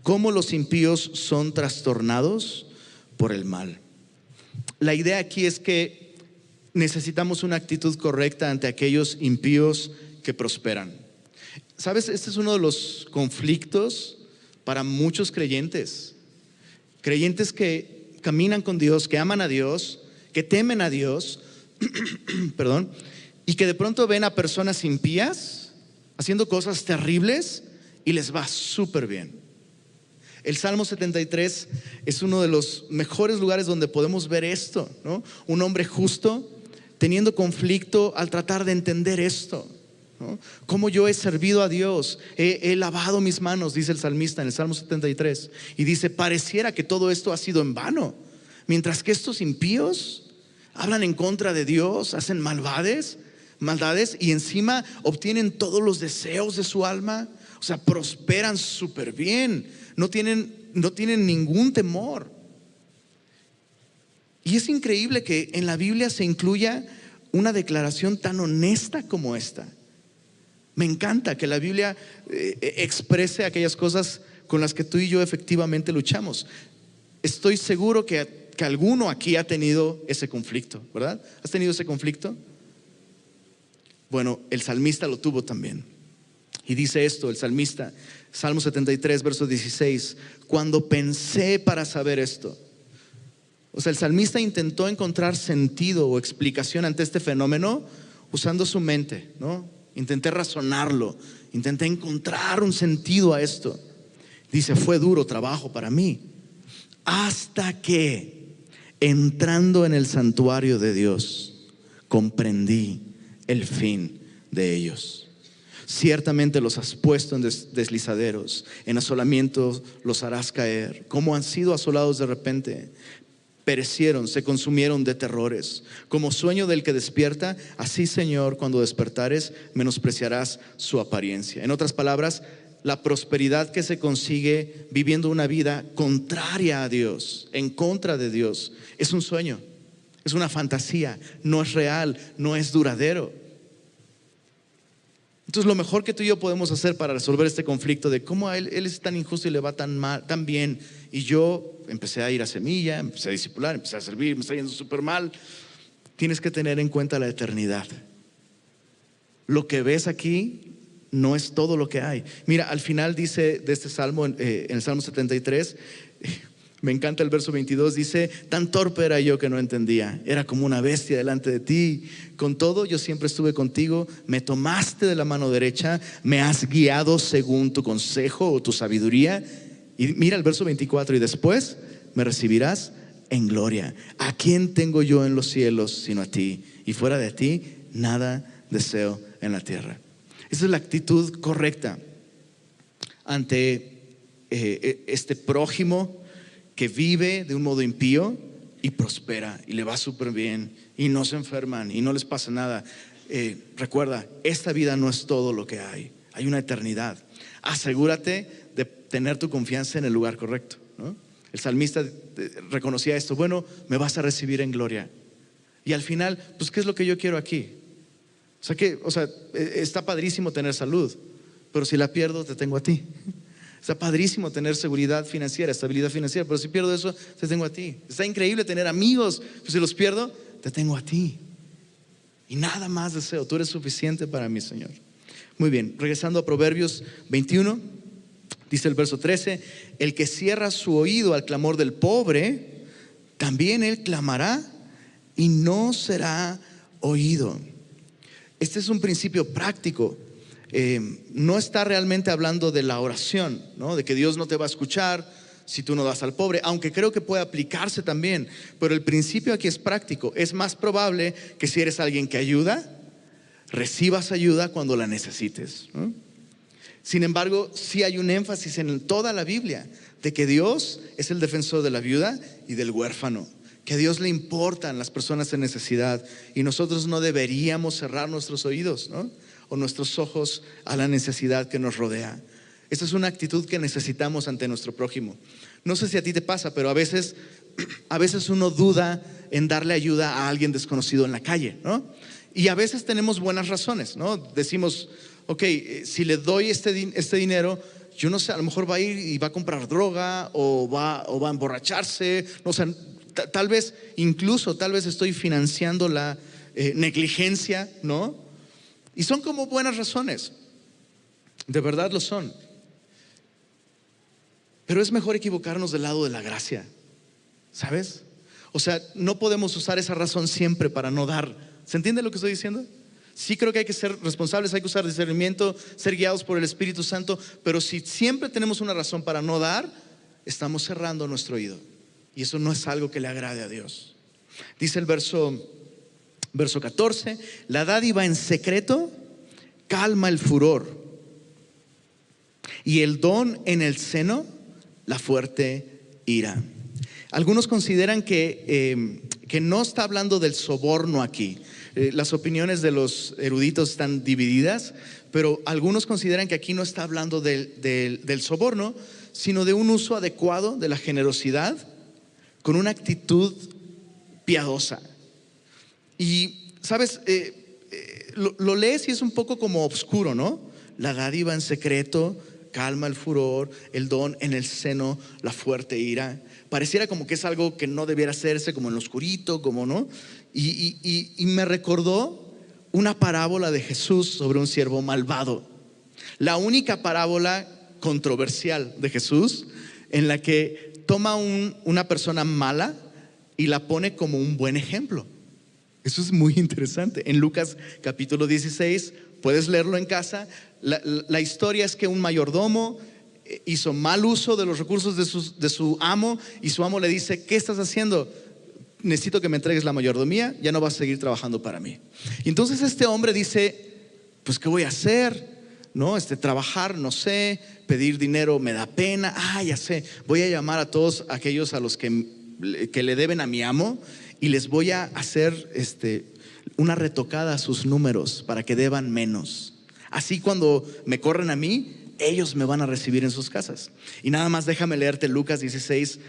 cómo los impíos son trastornados por el mal. La idea aquí es que necesitamos una actitud correcta ante aquellos impíos que prosperan. ¿Sabes? Este es uno de los conflictos para muchos creyentes. Creyentes que caminan con Dios, que aman a Dios, que temen a Dios, perdón, y que de pronto ven a personas impías haciendo cosas terribles y les va súper bien. El Salmo 73 es uno de los mejores lugares donde podemos ver esto, ¿no? Un hombre justo teniendo conflicto al tratar de entender esto, ¿no? Cómo yo he servido a Dios, he lavado mis manos, dice el salmista en el Salmo 73, y dice, pareciera que todo esto ha sido en vano, mientras que estos impíos hablan en contra de Dios, hacen maldades y encima obtienen todos los deseos de su alma. O sea, prosperan súper bien, no tienen ningún temor. Y es increíble que en la Biblia se incluya una declaración tan honesta como esta. Me encanta que la Biblia exprese aquellas cosas con las que tú y yo efectivamente luchamos. Estoy seguro que alguno aquí ha tenido ese conflicto, ¿verdad? ¿Has tenido ese conflicto? Bueno, el salmista lo tuvo también. Y dice esto el salmista, Salmo 73, verso 16, cuando pensé para saber esto. O sea, el salmista intentó encontrar sentido o explicación ante este fenómeno usando su mente, ¿no? Intenté razonarlo, intenté encontrar un sentido a esto. Dice, fue duro trabajo para mí, hasta que entrando en el santuario de Dios, comprendí el fin de ellos. Ciertamente los has puesto en deslizaderos, en asolamientos los harás caer. Como han sido asolados de repente, perecieron, se consumieron de terrores. Como sueño del que despierta, así, Señor, cuando despertares, menospreciarás su apariencia. En otras palabras, la prosperidad que se consigue viviendo una vida contraria a Dios, en contra de Dios, es un sueño, es una fantasía, no es real, no es duradero. Entonces lo mejor que tú y yo podemos hacer para resolver este conflicto de cómo él es tan injusto y le va tan mal, tan bien, y yo empecé a ir a Semilla, empecé a discipular, empecé a servir, me está yendo súper mal. Tienes que tener en cuenta la eternidad. Lo que ves aquí no es todo lo que hay. Mira, al final dice de este salmo, en el Salmo 73, me encanta el verso 22, dice: tan torpe era yo que no entendía, era como una bestia delante de ti. Con todo yo siempre estuve contigo, me tomaste de la mano derecha, me has guiado según tu consejo o tu sabiduría. Y mira el verso 24, y después me recibirás en gloria. ¿A quién tengo yo en los cielos sino a ti? Y fuera de ti nada deseo en la tierra. Esa es la actitud correcta ante este prójimo que vive de un modo impío y prospera y le va súper bien y no se enferman y no les pasa nada. Recuerda, esta vida no es todo lo que hay una eternidad. Asegúrate de tener tu confianza en el lugar correcto, ¿no? El salmista reconocía esto: bueno, me vas a recibir en gloria. Y al final, pues, ¿qué es lo que yo quiero aquí? O sea, está padrísimo tener salud, pero si la pierdo, te tengo a ti. Está padrísimo tener seguridad financiera, estabilidad financiera, pero si pierdo eso, te tengo a ti. Está increíble tener amigos, pero si los pierdo, te tengo a ti. Y nada más deseo, tú eres suficiente para mí, Señor. Muy bien, regresando a Proverbios 21, dice el verso 13: el que cierra su oído al clamor del pobre, también él clamará y no será oído. Este es un principio práctico. No está realmente hablando de la oración, ¿no? De que Dios no te va a escuchar si tú no das al pobre, aunque creo que puede aplicarse también. Pero el principio aquí es práctico. Es más probable que si eres alguien que ayuda, recibas ayuda cuando la necesites, ¿no? Sin embargo, sí hay un énfasis en toda la Biblia de que Dios es el defensor de la viuda y del huérfano, que a Dios le importan las personas en necesidad, y nosotros no deberíamos cerrar nuestros oídos, ¿no? O nuestros ojos a la necesidad que nos rodea. Esta es una actitud que necesitamos ante nuestro prójimo. No sé si a ti te pasa, pero a veces uno duda en darle ayuda a alguien desconocido en la calle, ¿no? Y a veces tenemos buenas razones, ¿no? Decimos: ok, si le doy este dinero, yo no sé, a lo mejor va a ir y va a comprar droga o va a emborracharse, no sé. Tal vez estoy financiando la negligencia, ¿no? Y son como buenas razones, de verdad lo son. Pero es mejor equivocarnos del lado de la gracia, ¿sabes? O sea, no podemos usar esa razón siempre para no dar. ¿Se entiende lo que estoy diciendo? Sí creo que hay que ser responsables, hay que usar discernimiento, ser guiados por el Espíritu Santo, pero si siempre tenemos una razón para no dar, estamos cerrando nuestro oído. Y eso no es algo que le agrade a Dios. Dice el verso 14: la dádiva en secreto calma el furor, y el don en el seno la fuerte ira. Algunos consideran que no está hablando del soborno aquí. Las opiniones de los eruditos están divididas, pero algunos consideran que aquí no está hablando del soborno, sino de un uso adecuado de la generosidad con una actitud piadosa. Y sabes, lo lees y es un poco como oscuro, ¿no? La dádiva en secreto calma el furor, el don en el seno la fuerte ira. Pareciera como que es algo que no debiera hacerse, como en lo oscurito, como no. Y me recordó una parábola de Jesús sobre un siervo malvado. La única parábola controversial de Jesús en la que toma una persona mala y la pone como un buen ejemplo. Eso es muy interesante. En Lucas capítulo 16, puedes leerlo en casa. La historia es que un mayordomo hizo mal uso de los recursos de su amo, y su amo le dice: ¿qué estás haciendo? Necesito que me entregues la mayordomía, ya no vas a seguir trabajando para mí. Y entonces este hombre dice: pues ¿qué voy a hacer? No, trabajar, no sé, pedir dinero me da pena. Ya sé, voy a llamar a todos aquellos a los que le deben a mi amo, y les voy a hacer una retocada a sus números para que deban menos. Así cuando me corren a mí, ellos me van a recibir en sus casas. Y nada más déjame leerte Lucas 16,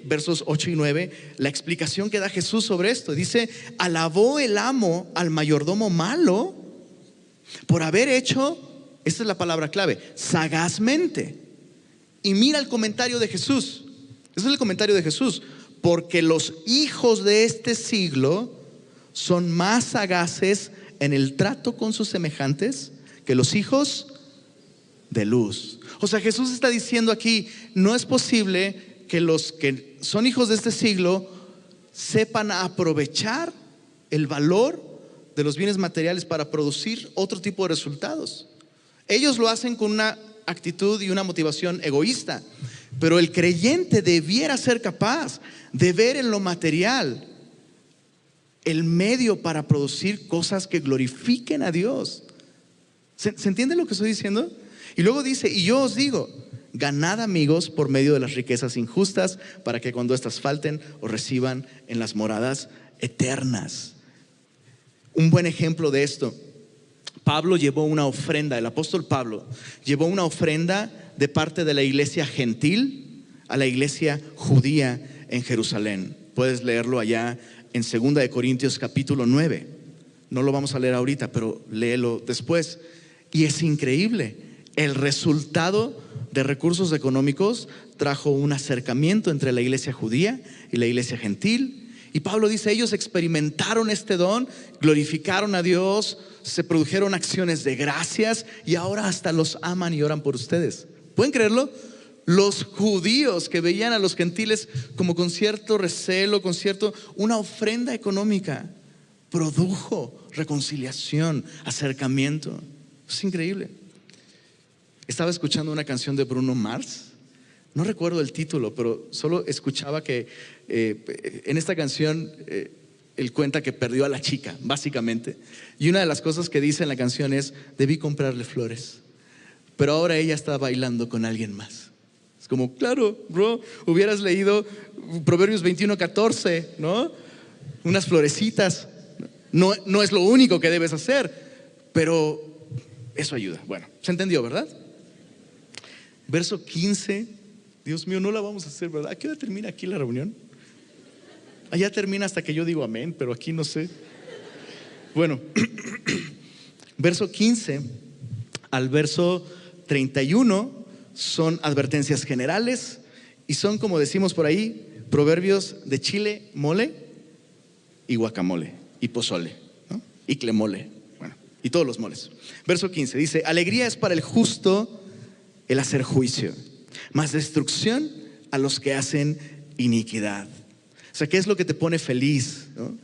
versos 8 y 9, la explicación que da Jesús sobre esto. Dice: alabó el amo al mayordomo malo por haber hecho, esta es la palabra clave, sagazmente. Y mira el comentario de Jesús. Ese es el comentario de Jesús: porque los hijos de este siglo son más sagaces en el trato con sus semejantes que los hijos de luz. O sea, Jesús está diciendo aquí: no es posible que los que son hijos de este siglo sepan aprovechar el valor de los bienes materiales para producir otro tipo de resultados. Ellos lo hacen con una actitud y una motivación egoísta, pero el creyente debiera ser capaz de ver en lo material el medio para producir cosas que glorifiquen a Dios. ¿Se entiende lo que estoy diciendo? Y luego dice: y yo os digo, ganad amigos por medio de las riquezas injustas, para que cuando éstas falten os reciban en las moradas eternas. Un buen ejemplo de esto: Pablo llevó una ofrenda, el apóstol Pablo llevó una ofrenda de parte de la iglesia gentil a la iglesia judía en Jerusalén. Puedes leerlo allá en 2 de Corintios capítulo 9. No lo vamos a leer ahorita, pero léelo después. Y es increíble. El resultado de recursos económicos trajo un acercamiento entre la iglesia judía y la iglesia gentil. Y Pablo dice: ellos experimentaron este don, glorificaron a Dios, se produjeron acciones de gracias y ahora hasta los aman y oran por ustedes. ¿Pueden creerlo? Los judíos que veían a los gentiles como con cierto recelo, una ofrenda económica, produjo reconciliación, acercamiento. Es increíble. Estaba escuchando una canción de Bruno Mars. No recuerdo el título, pero solo escuchaba que en esta canción él cuenta que perdió a la chica, básicamente. Y una de las cosas que dice en la canción es: debí comprarle flores, pero ahora ella está bailando con alguien más. Es como, claro, bro, hubieras leído Proverbios 21:14, ¿no? Unas florecitas. No es lo único que debes hacer, pero eso ayuda. Bueno, se entendió, ¿verdad? Verso 15. Dios mío, no la vamos a hacer, ¿verdad? ¿A qué hora termina aquí la reunión? Allá termina hasta que yo digo amén, pero aquí no sé. Bueno, verso 15 al verso 31 son advertencias generales y son, como decimos por ahí, proverbios de chile, mole y guacamole y pozole, ¿no? Y clemole, bueno, y todos los moles. Verso 15 dice: alegría es para el justo el hacer juicio, mas destrucción a los que hacen iniquidad. O sea, ¿qué es lo que te pone feliz, ¿no?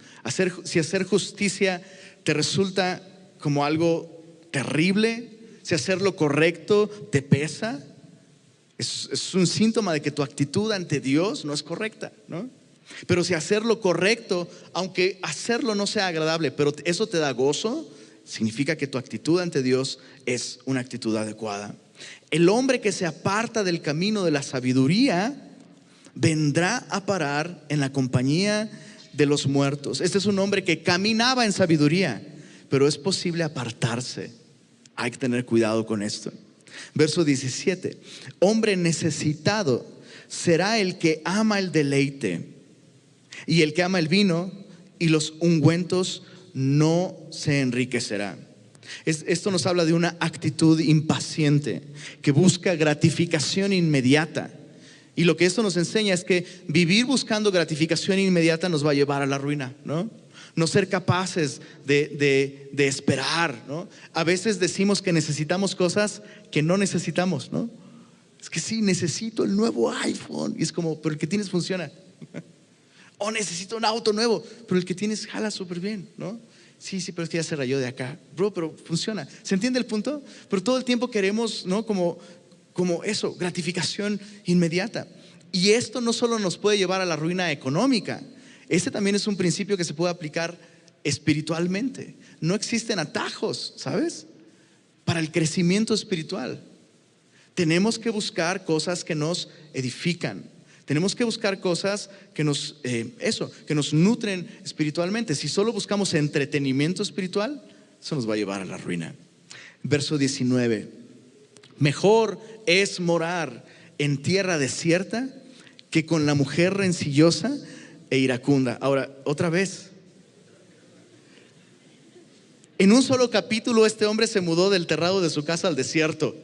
Si hacer justicia te resulta como algo terrible, si hacer lo correcto te pesa, es un síntoma de que tu actitud ante Dios no es correcta, ¿no? Pero si hacer lo correcto, aunque hacerlo no sea agradable, pero eso te da gozo, significa que tu actitud ante Dios es una actitud adecuada. El hombre que se aparta del camino de la sabiduría vendrá a parar en la compañía de los muertos. Este es un hombre que caminaba en sabiduría, pero es posible apartarse. Hay que tener cuidado con esto. Verso 17: hombre necesitado será el que ama el deleite, y el que ama el vino y los ungüentos no se enriquecerá. Esto nos habla de una actitud impaciente que busca gratificación inmediata. Y lo que esto nos enseña es que vivir buscando gratificación inmediata nos va a llevar a la ruina, ¿no? No ser capaces de esperar, ¿no? A veces decimos que necesitamos cosas que no necesitamos, ¿no? Es que sí, necesito el nuevo iPhone. Y es como, pero el que tienes funciona. O necesito un auto nuevo, pero el que tienes jala súper bien, ¿no? Sí, pero es que ya se rayó de acá. Bro, pero funciona. ¿Se entiende el punto? Pero todo el tiempo queremos, ¿no? Como eso, gratificación inmediata. Y esto no solo nos puede llevar a la ruina económica. Este también es un principio que se puede aplicar espiritualmente. No existen atajos, ¿sabes? Para el crecimiento espiritual. Tenemos que buscar cosas que nos edifican. Tenemos que buscar cosas que nos nutren espiritualmente. Si solo buscamos entretenimiento espiritual, eso nos va a llevar a la ruina. Verso 19: Mejor es morar en tierra desierta que con la mujer rencillosa e iracunda. Ahora, otra vez. En un solo capítulo este hombre se mudó del terrado de su casa al desierto.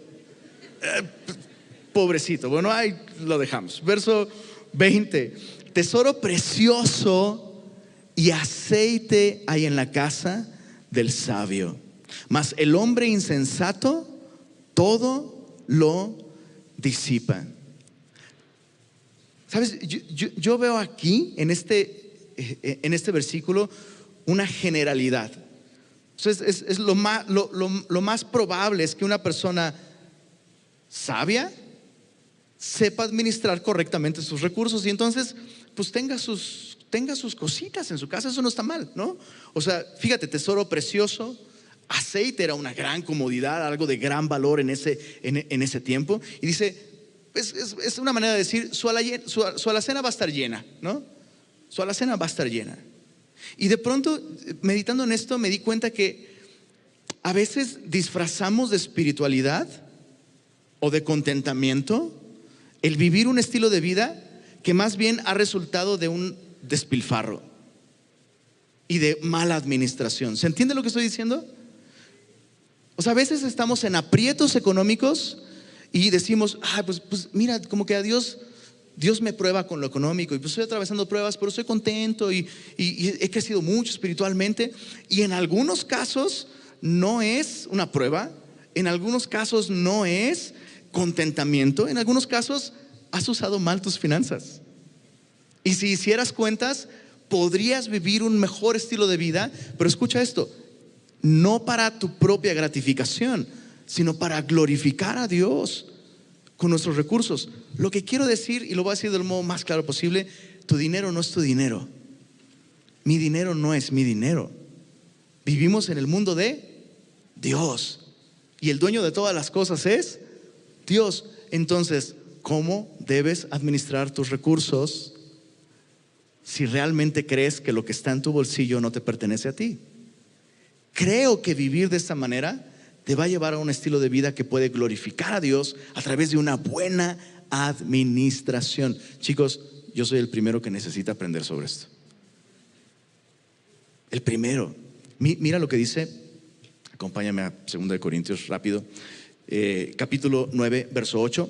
Pobrecito. Bueno, ahí lo dejamos. Verso 20. Tesoro precioso y aceite hay en la casa del sabio, mas el hombre insensato todo lo disipa. ¿Sabes? Yo veo aquí en este versículo una generalidad. Entonces es lo más probable es que una persona sabia sepa administrar correctamente sus recursos y entonces pues tenga sus cositas en su casa. Eso no está mal, ¿no? O sea, fíjate, tesoro precioso, aceite era una gran comodidad, algo de gran valor en ese tiempo. Y dice, es una manera de decir, su alacena va a estar llena, ¿no? Su alacena va a estar llena. Y de pronto, meditando en esto, me di cuenta que a veces disfrazamos de espiritualidad o de contentamiento el vivir un estilo de vida que más bien ha resultado de un despilfarro y de mala administración. ¿Se entiende lo que estoy diciendo? O sea, a veces estamos en aprietos económicos y decimos, pues mira, como que a Dios me prueba con lo económico y pues estoy atravesando pruebas, pero estoy contento y he crecido mucho espiritualmente. Y en algunos casos no es una prueba, en algunos casos no es contentamiento, en algunos casos has usado mal tus finanzas. Y si hicieras cuentas, podrías vivir un mejor estilo de vida, pero escucha esto, no para tu propia gratificación, sino para glorificar a Dios con nuestros recursos. Lo que quiero decir, y lo voy a decir del modo más claro posible, tu dinero no es tu dinero. Mi dinero no es mi dinero. Vivimos en el mundo de Dios y el dueño de todas las cosas es Dios. Entonces, ¿cómo debes administrar tus recursos si realmente crees que lo que está en tu bolsillo no te pertenece a ti? Creo que vivir de esta manera te va a llevar a un estilo de vida que puede glorificar a Dios a través de una buena administración. Chicos, yo soy el primero que necesita aprender sobre esto. El primero. Mira lo que dice, acompáñame a 2 Corintios rápido, capítulo 9, verso 8.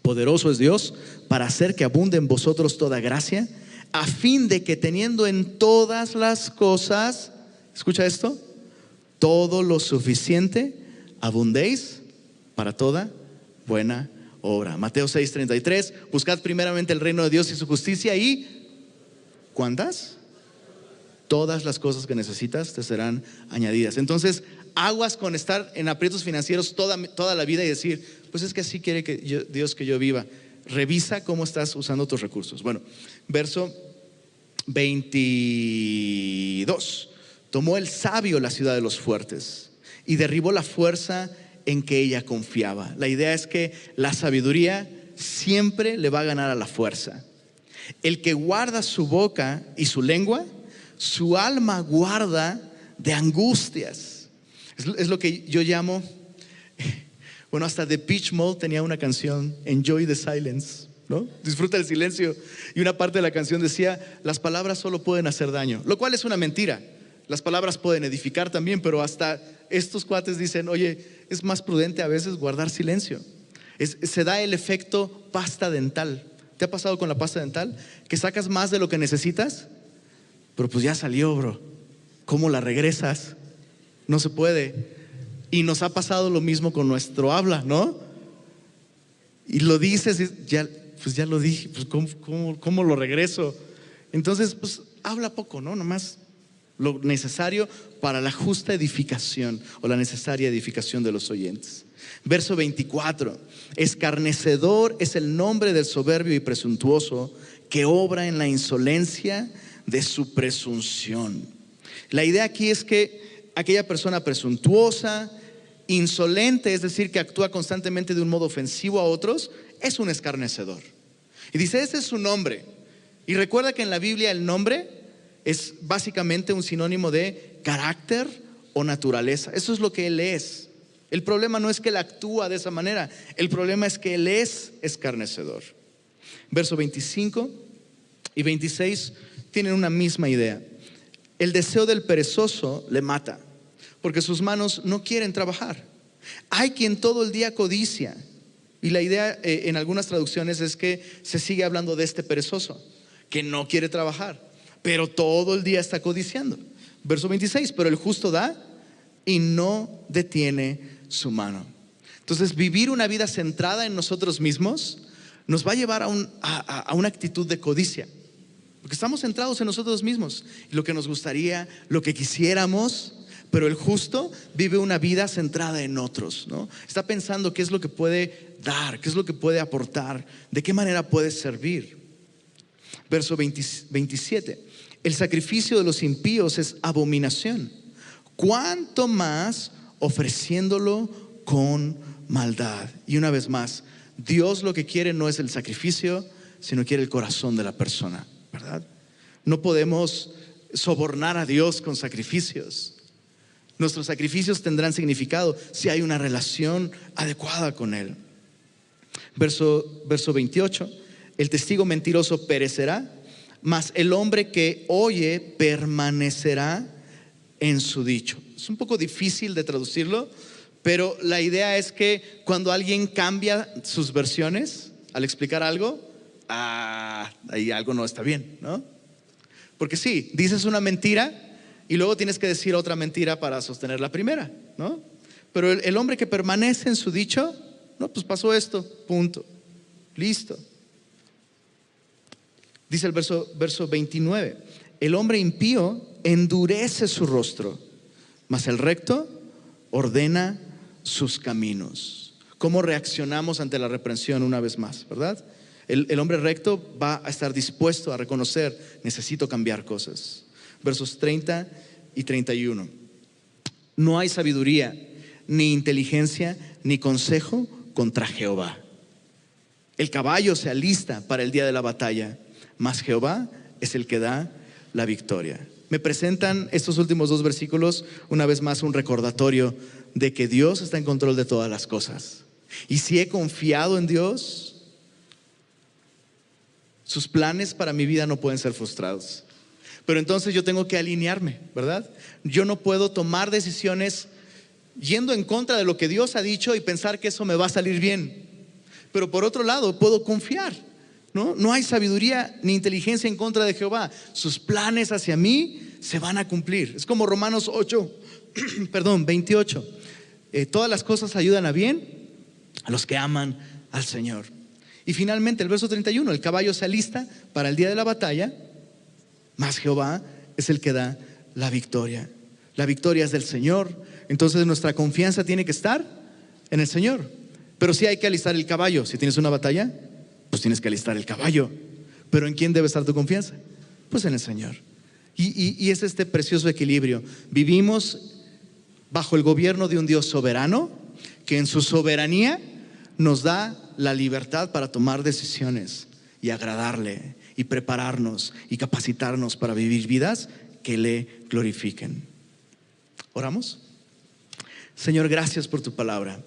Poderoso es Dios para hacer que abunde en vosotros toda gracia, a fin de que teniendo en todas las cosas, escucha esto, todo lo suficiente, abundéis para toda buena obra. Mateo 6:33, buscad primeramente el reino de Dios y su justicia y ¿cuántas? Todas las cosas que necesitas te serán añadidas. Entonces, aguas con estar en aprietos financieros toda la vida y decir, pues es que así quiere Dios que yo viva. Revisa cómo estás usando tus recursos. Bueno, verso 22. Tomó el sabio la ciudad de los fuertes y derribó la fuerza en que ella confiaba. La idea es que la sabiduría siempre le va a ganar a la fuerza. El que guarda su boca y su lengua, su alma guarda de angustias. Es lo que yo llamo, bueno, hasta Depeche Mode tenía una canción, Enjoy the Silence, ¿no? Disfruta el silencio. Y una parte de la canción decía, las palabras solo pueden hacer daño, lo cual es una mentira. Las palabras pueden edificar también, pero hasta estos cuates dicen, oye, es más prudente a veces guardar silencio. Se da el efecto pasta dental. ¿Te ha pasado con la pasta dental? Que sacas más de lo que necesitas, pero pues ya salió, bro. ¿Cómo la regresas? No se puede. Y nos ha pasado lo mismo con nuestro habla, ¿no? Y lo dices, pues ya lo dije, pues ¿cómo lo regreso? Entonces, pues habla poco, ¿no? Nomás lo necesario para la justa edificación o la necesaria edificación de los oyentes. Verso 24. Escarnecedor es el nombre del soberbio y presuntuoso que obra en la insolencia de su presunción. La idea aquí es que aquella persona presuntuosa, insolente, es decir, que actúa constantemente de un modo ofensivo a otros, es un escarnecedor. Y dice, ese es su nombre. Y recuerda que en la Biblia el nombre es básicamente un sinónimo de carácter o naturaleza. Eso es lo que él es. El problema no es que Él actúa de esa manera, el problema es que Él es escarnecedor. Verso 25 y 26 tienen una misma idea. El deseo del perezoso le mata, porque sus manos no quieren trabajar. Hay quien todo el día codicia. Y la idea en algunas traducciones es que se sigue hablando de este perezoso, que no quiere trabajar, pero todo el día está codiciando. Verso 26, pero el justo da y no detiene su mano. Entonces, vivir una vida centrada en nosotros mismos nos va a llevar a una actitud de codicia, porque estamos centrados en nosotros mismos, lo que nos gustaría, lo que quisiéramos. Pero el justo vive una vida centrada en otros, ¿no? Está pensando qué es lo que puede dar, qué es lo que puede aportar, de qué manera puede servir. Verso 27. El sacrificio de los impíos es abominación, cuanto más ofreciéndolo con maldad. Y una vez más, Dios lo que quiere no es el sacrificio, sino quiere el corazón de la persona, ¿verdad? No podemos sobornar a Dios con sacrificios. Nuestros sacrificios tendrán significado si hay una relación adecuada con Él. Verso 28. El testigo mentiroso perecerá, mas el hombre que oye permanecerá en su dicho. Es un poco difícil de traducirlo, pero la idea es que cuando alguien cambia sus versiones al explicar algo, ahí algo no está bien, ¿no? Porque sí, dices una mentira y luego tienes que decir otra mentira para sostener la primera, ¿no? Pero el hombre que permanece en su dicho, no, pues pasó esto, punto, listo. Dice el verso 29, el hombre impío endurece su rostro, mas el recto ordena sus caminos. ¿Cómo reaccionamos ante la reprensión una vez más, verdad? El hombre recto va a estar dispuesto a reconocer, necesito cambiar cosas. Versos 30 y 31. No hay sabiduría, ni inteligencia, ni consejo contra Jehová. El caballo se alista para el día de la batalla, mas Jehová es el que da la victoria. Me presentan estos últimos dos versículos una vez más un recordatorio de que Dios está en control de todas las cosas. Y si he confiado en Dios, sus planes para mi vida no pueden ser frustrados. Pero entonces yo tengo que alinearme, ¿verdad? Yo no puedo tomar decisiones yendo en contra de lo que Dios ha dicho y pensar que eso me va a salir bien. Pero por otro lado, puedo confiar, ¿no? No hay sabiduría ni inteligencia en contra de Jehová. Sus planes hacia mí se van a cumplir. Es como Romanos 28. Todas las cosas ayudan a bien a los que aman al Señor. Y finalmente el verso 31, el caballo se alista para el día de la batalla, mas Jehová es el que da la victoria. La victoria es del Señor. Entonces nuestra confianza tiene que estar en el Señor. Pero sí hay que alistar el caballo. Si tienes una batalla, pues tienes que alistar el caballo. Pero ¿en quién debe estar tu confianza? Pues en el Señor. Y es este precioso equilibrio. Vivimos bajo el gobierno de un Dios soberano, que en su soberanía nos da la libertad para tomar decisiones y agradarle, y prepararnos y capacitarnos para vivir vidas que le glorifiquen. ¿Oramos? Señor, gracias por tu palabra.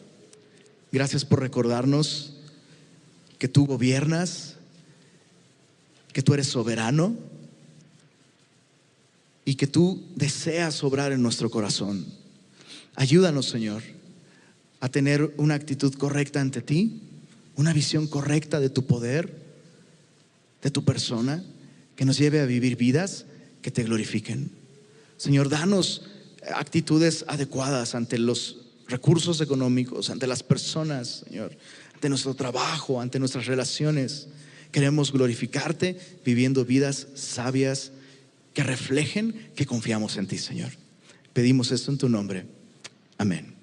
Gracias por recordarnos que tú gobiernas, que tú eres soberano y que tú deseas obrar en nuestro corazón. Ayúdanos, Señor, a tener una actitud correcta ante ti, una visión correcta de tu poder, de tu persona, que nos lleve a vivir vidas que te glorifiquen. Señor, danos actitudes adecuadas ante los recursos económicos, ante las personas, Señor, ante nuestro trabajo, ante nuestras relaciones. Queremos glorificarte viviendo vidas sabias que reflejen que confiamos en ti, Señor. Pedimos esto en tu nombre. Amén.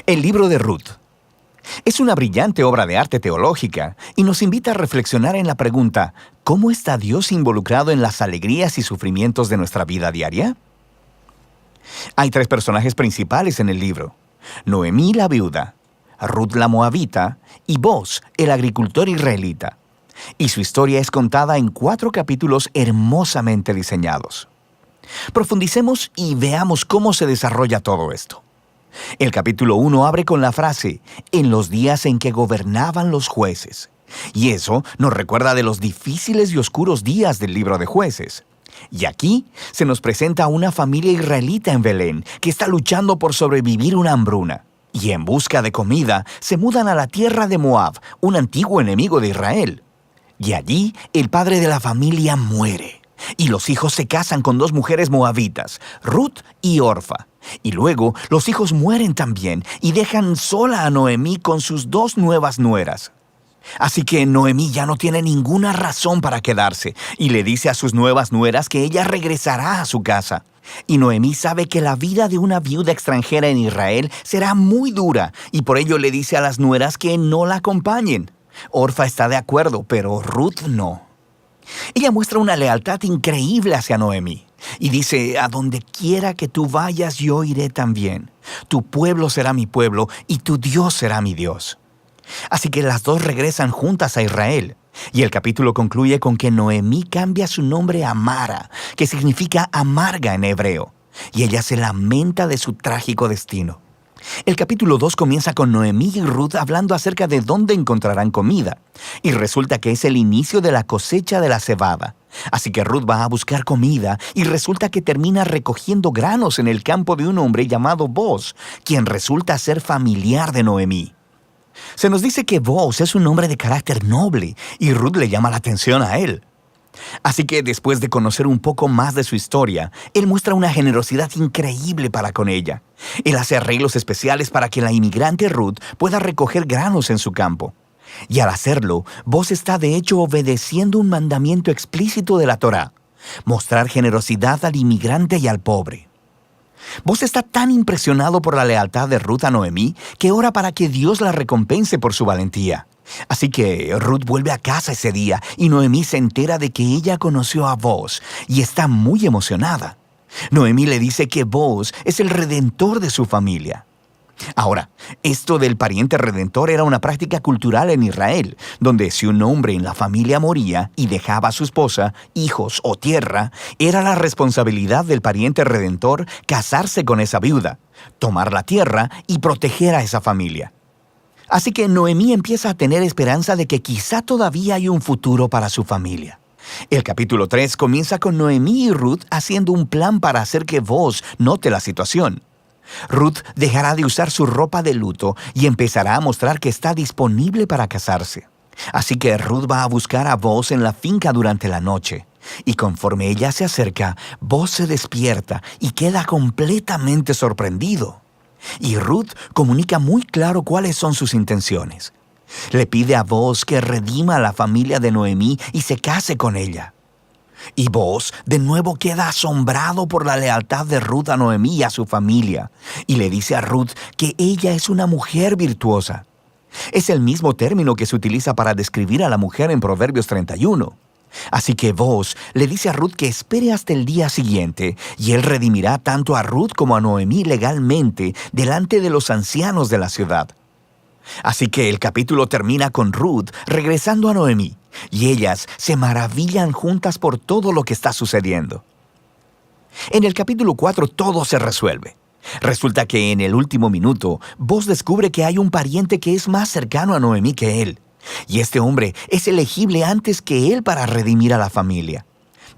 El libro de Ruth es una brillante obra de arte teológica y nos invita a reflexionar en la pregunta: ¿cómo está Dios involucrado en las alegrías y sufrimientos de nuestra vida diaria? Hay 3 personajes principales en el libro: Noemí la viuda, Ruth la moabita y Boaz, el agricultor israelita. Y su historia es contada en 4 capítulos hermosamente diseñados. Profundicemos y veamos cómo se desarrolla todo esto. El capítulo 1 abre con la frase, en los días en que gobernaban los jueces. Y eso nos recuerda de los difíciles y oscuros días del libro de Jueces. Y aquí se nos presenta a una familia israelita en Belén que está luchando por sobrevivir una hambruna. Y en busca de comida se mudan a la tierra de Moab, un antiguo enemigo de Israel. Y allí el padre de la familia muere. Y los hijos se casan con 2 mujeres moabitas, Ruth y Orfa. Y luego los hijos mueren también y dejan sola a Noemí con sus 2 nuevas nueras. Así que Noemí ya no tiene ninguna razón para quedarse y le dice a sus nuevas nueras que ella regresará a su casa. Y Noemí sabe que la vida de una viuda extranjera en Israel será muy dura y por ello le dice a las nueras que no la acompañen. Orfa está de acuerdo, pero Ruth no. Ella muestra una lealtad increíble hacia Noemí y dice, a donde quiera que tú vayas yo iré también. Tu pueblo será mi pueblo y tu Dios será mi Dios. Así que las 2 regresan juntas a Israel. Y el capítulo concluye con que Noemí cambia su nombre a Mara, que significa amarga en hebreo. Y ella se lamenta de su trágico destino. El capítulo 2 comienza con Noemí y Ruth hablando acerca de dónde encontrarán comida. Y resulta que es el inicio de la cosecha de la cebada. Así que Ruth va a buscar comida y resulta que termina recogiendo granos en el campo de un hombre llamado Boaz, quien resulta ser familiar de Noemí. Se nos dice que Boaz es un hombre de carácter noble y Ruth le llama la atención a él. Así que después de conocer un poco más de su historia, él muestra una generosidad increíble para con ella. Él hace arreglos especiales para que la inmigrante Ruth pueda recoger granos en su campo. Y al hacerlo, Boaz está de hecho obedeciendo un mandamiento explícito de la Torá: mostrar generosidad al inmigrante y al pobre. Boaz está tan impresionado por la lealtad de Ruth a Noemí que ora para que Dios la recompense por su valentía. Así que Ruth vuelve a casa ese día y Noemí se entera de que ella conoció a Boaz y está muy emocionada. Noemí le dice que Boaz es el redentor de su familia. Ahora, esto del pariente redentor era una práctica cultural en Israel, donde si un hombre en la familia moría y dejaba a su esposa, hijos o tierra, era la responsabilidad del pariente redentor casarse con esa viuda, tomar la tierra y proteger a esa familia. Así que Noemí empieza a tener esperanza de que quizá todavía hay un futuro para su familia. El capítulo 3 comienza con Noemí y Ruth haciendo un plan para hacer que Boaz note la situación. Ruth dejará de usar su ropa de luto y empezará a mostrar que está disponible para casarse. Así que Ruth va a buscar a Boaz en la finca durante la noche. Y conforme ella se acerca, Boaz se despierta y queda completamente sorprendido. Y Ruth comunica muy claro cuáles son sus intenciones. Le pide a Boaz que redima a la familia de Noemí y se case con ella. Y Boaz de nuevo queda asombrado por la lealtad de Ruth a Noemí y a su familia, y le dice a Ruth que ella es una mujer virtuosa. Es el mismo término que se utiliza para describir a la mujer en Proverbios 31. Así que Boaz le dice a Ruth que espere hasta el día siguiente, y él redimirá tanto a Ruth como a Noemí legalmente delante de los ancianos de la ciudad. Así que el capítulo termina con Ruth regresando a Noemí, y ellas se maravillan juntas por todo lo que está sucediendo. En el capítulo 4 todo se resuelve. Resulta que en el último minuto, Boaz descubre que hay un pariente que es más cercano a Noemí que él, y este hombre es elegible antes que él para redimir a la familia.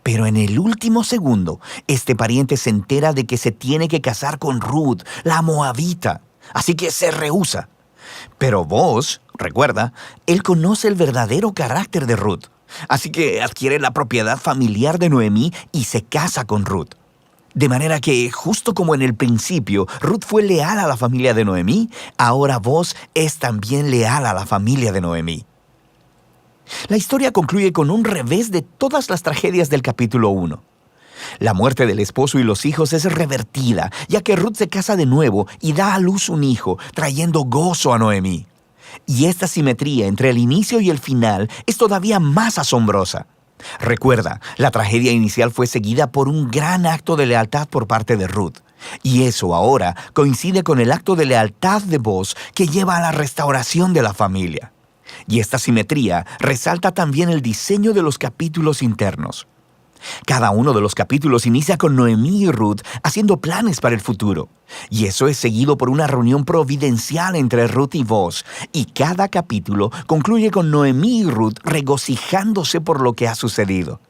Pero en el último segundo, este pariente se entera de que se tiene que casar con Ruth, la moabita, así que se rehúsa. Pero Boaz, recuerda, él conoce el verdadero carácter de Ruth, así que adquiere la propiedad familiar de Noemí y se casa con Ruth. De manera que, justo como en el principio, Ruth fue leal a la familia de Noemí, ahora Boaz es también leal a la familia de Noemí. La historia concluye con un revés de todas las tragedias del capítulo 1. La muerte del esposo y los hijos es revertida, ya que Ruth se casa de nuevo y da a luz un hijo, trayendo gozo a Noemí. Y esta simetría entre el inicio y el final es todavía más asombrosa. Recuerda, la tragedia inicial fue seguida por un gran acto de lealtad por parte de Ruth. Y eso ahora coincide con el acto de lealtad de Booz que lleva a la restauración de la familia. Y esta simetría resalta también el diseño de los capítulos internos. Cada uno de los capítulos inicia con Noemí y Ruth haciendo planes para el futuro. Y eso es seguido por una reunión providencial entre Ruth y Booz. Y cada capítulo concluye con Noemí y Ruth regocijándose por lo que ha sucedido.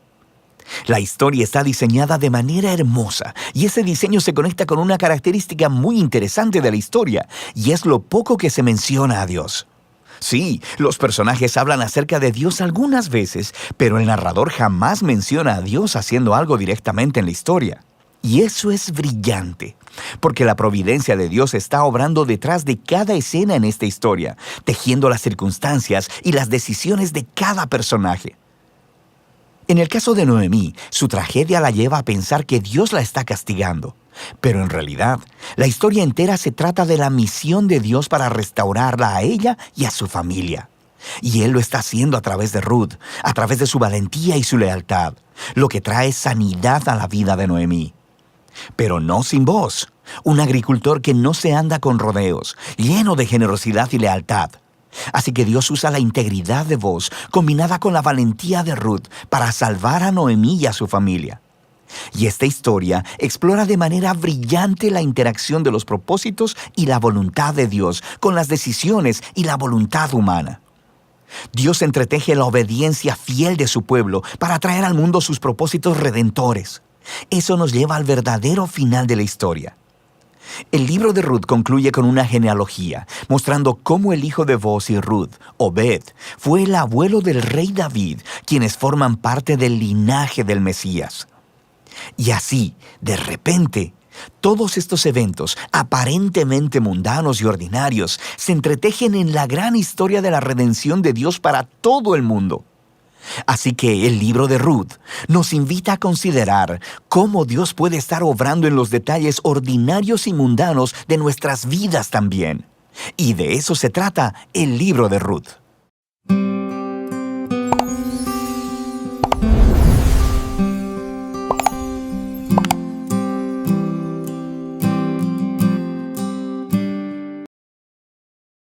La historia está diseñada de manera hermosa, y ese diseño se conecta con una característica muy interesante de la historia, y es lo poco que se menciona a Dios. Sí, los personajes hablan acerca de Dios algunas veces, pero el narrador jamás menciona a Dios haciendo algo directamente en la historia. Y eso es brillante, porque la providencia de Dios está obrando detrás de cada escena en esta historia, tejiendo las circunstancias y las decisiones de cada personaje. En el caso de Noemí, su tragedia la lleva a pensar que Dios la está castigando. Pero en realidad, la historia entera se trata de la misión de Dios para restaurarla a ella y a su familia. Y Él lo está haciendo a través de Ruth, a través de su valentía y su lealtad, lo que trae sanidad a la vida de Noemí. Pero no sin Booz, un agricultor que no se anda con rodeos, lleno de generosidad y lealtad. Así que Dios usa la integridad de Booz combinada con la valentía de Ruth para salvar a Noemí y a su familia. Y esta historia explora de manera brillante la interacción de los propósitos y la voluntad de Dios con las decisiones y la voluntad humana. Dios entreteje la obediencia fiel de su pueblo para traer al mundo sus propósitos redentores. Eso nos lleva al verdadero final de la historia. El libro de Ruth concluye con una genealogía, mostrando cómo el hijo de Booz y Ruth, Obed, fue el abuelo del rey David, quienes forman parte del linaje del Mesías. Y así, de repente, todos estos eventos, aparentemente mundanos y ordinarios, se entretejen en la gran historia de la redención de Dios para todo el mundo. Así que el libro de Ruth nos invita a considerar cómo Dios puede estar obrando en los detalles ordinarios y mundanos de nuestras vidas también. Y de eso se trata el libro de Ruth.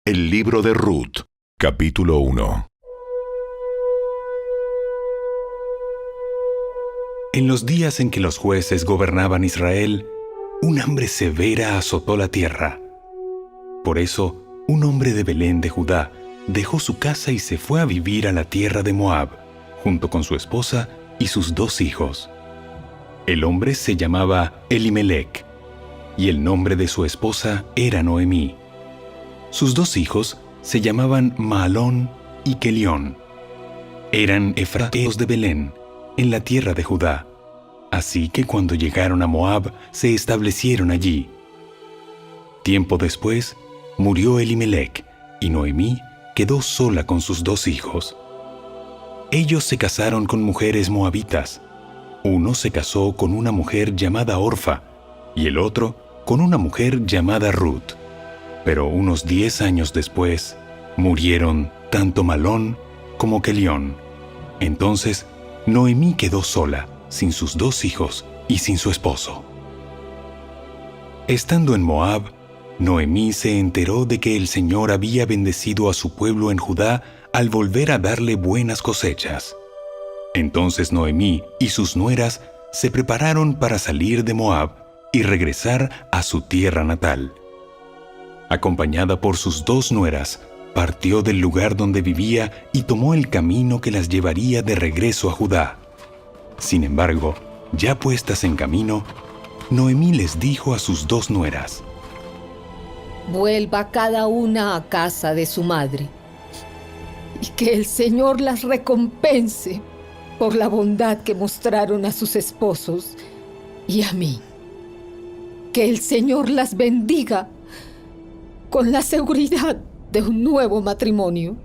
El libro de Ruth, capítulo 1. En los días en que los jueces gobernaban Israel, un hambre severa azotó la tierra. Por eso, un hombre de Belén de Judá dejó su casa y se fue a vivir a la tierra de Moab, junto con su esposa y sus 2 hijos. El hombre se llamaba Elimelec, y el nombre de su esposa era Noemí. Sus 2 hijos se llamaban Mahalón y Kelión. Eran efrateos de Belén, en la tierra de Judá. Así que cuando llegaron a Moab, se establecieron allí. Tiempo después, murió Elimelec, y Noemí quedó sola con sus 2 hijos. Ellos se casaron con mujeres moabitas. Uno se casó con una mujer llamada Orfa, y el otro con una mujer llamada Ruth. Pero unos 10 años después, murieron tanto Mahalón como Kelión. Entonces, Noemí quedó sola, sin sus 2 hijos y sin su esposo. Estando en Moab, Noemí se enteró de que el Señor había bendecido a su pueblo en Judá al volver a darle buenas cosechas. Entonces Noemí y sus nueras se prepararon para salir de Moab y regresar a su tierra natal. Acompañada por sus 2 nueras, partió del lugar donde vivía y tomó el camino que las llevaría de regreso a Judá. Sin embargo, ya puestas en camino, Noemí les dijo a sus 2 nueras: Vuelva cada una a casa de su madre, y que el Señor las recompense por la bondad que mostraron a sus esposos y a mí. Que el Señor las bendiga con la seguridad de un nuevo matrimonio.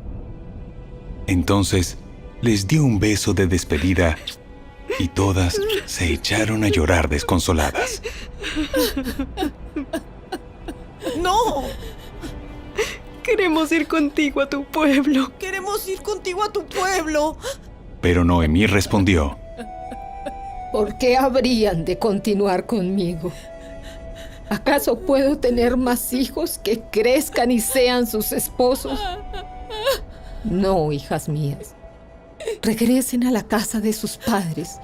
Entonces les dio un beso de despedida y todas se echaron a llorar desconsoladas. ¡No! Queremos ir contigo a tu pueblo. ¡Queremos ir contigo a tu pueblo! Pero Noemí respondió: ¿Por qué habrían de continuar conmigo? ¿Acaso puedo tener más hijos que crezcan y sean sus esposos? No, hijas mías. Regresen a la casa de sus padres,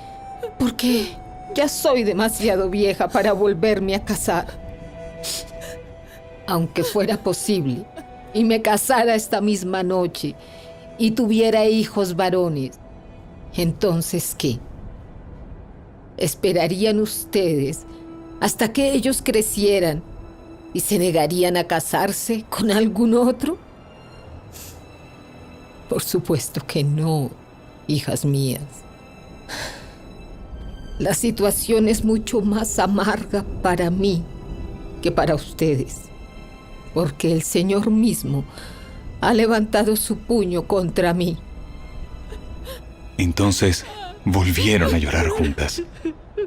porque ya soy demasiado vieja para volverme a casar. Aunque fuera posible, y me casara esta misma noche, y tuviera hijos varones, ¿entonces qué? ¿Esperarían ustedes hasta que ellos crecieran y se negarían a casarse con algún otro? Por supuesto que no, hijas mías. La situación es mucho más amarga para mí que para ustedes, porque el Señor mismo ha levantado su puño contra mí. Entonces volvieron a llorar juntas,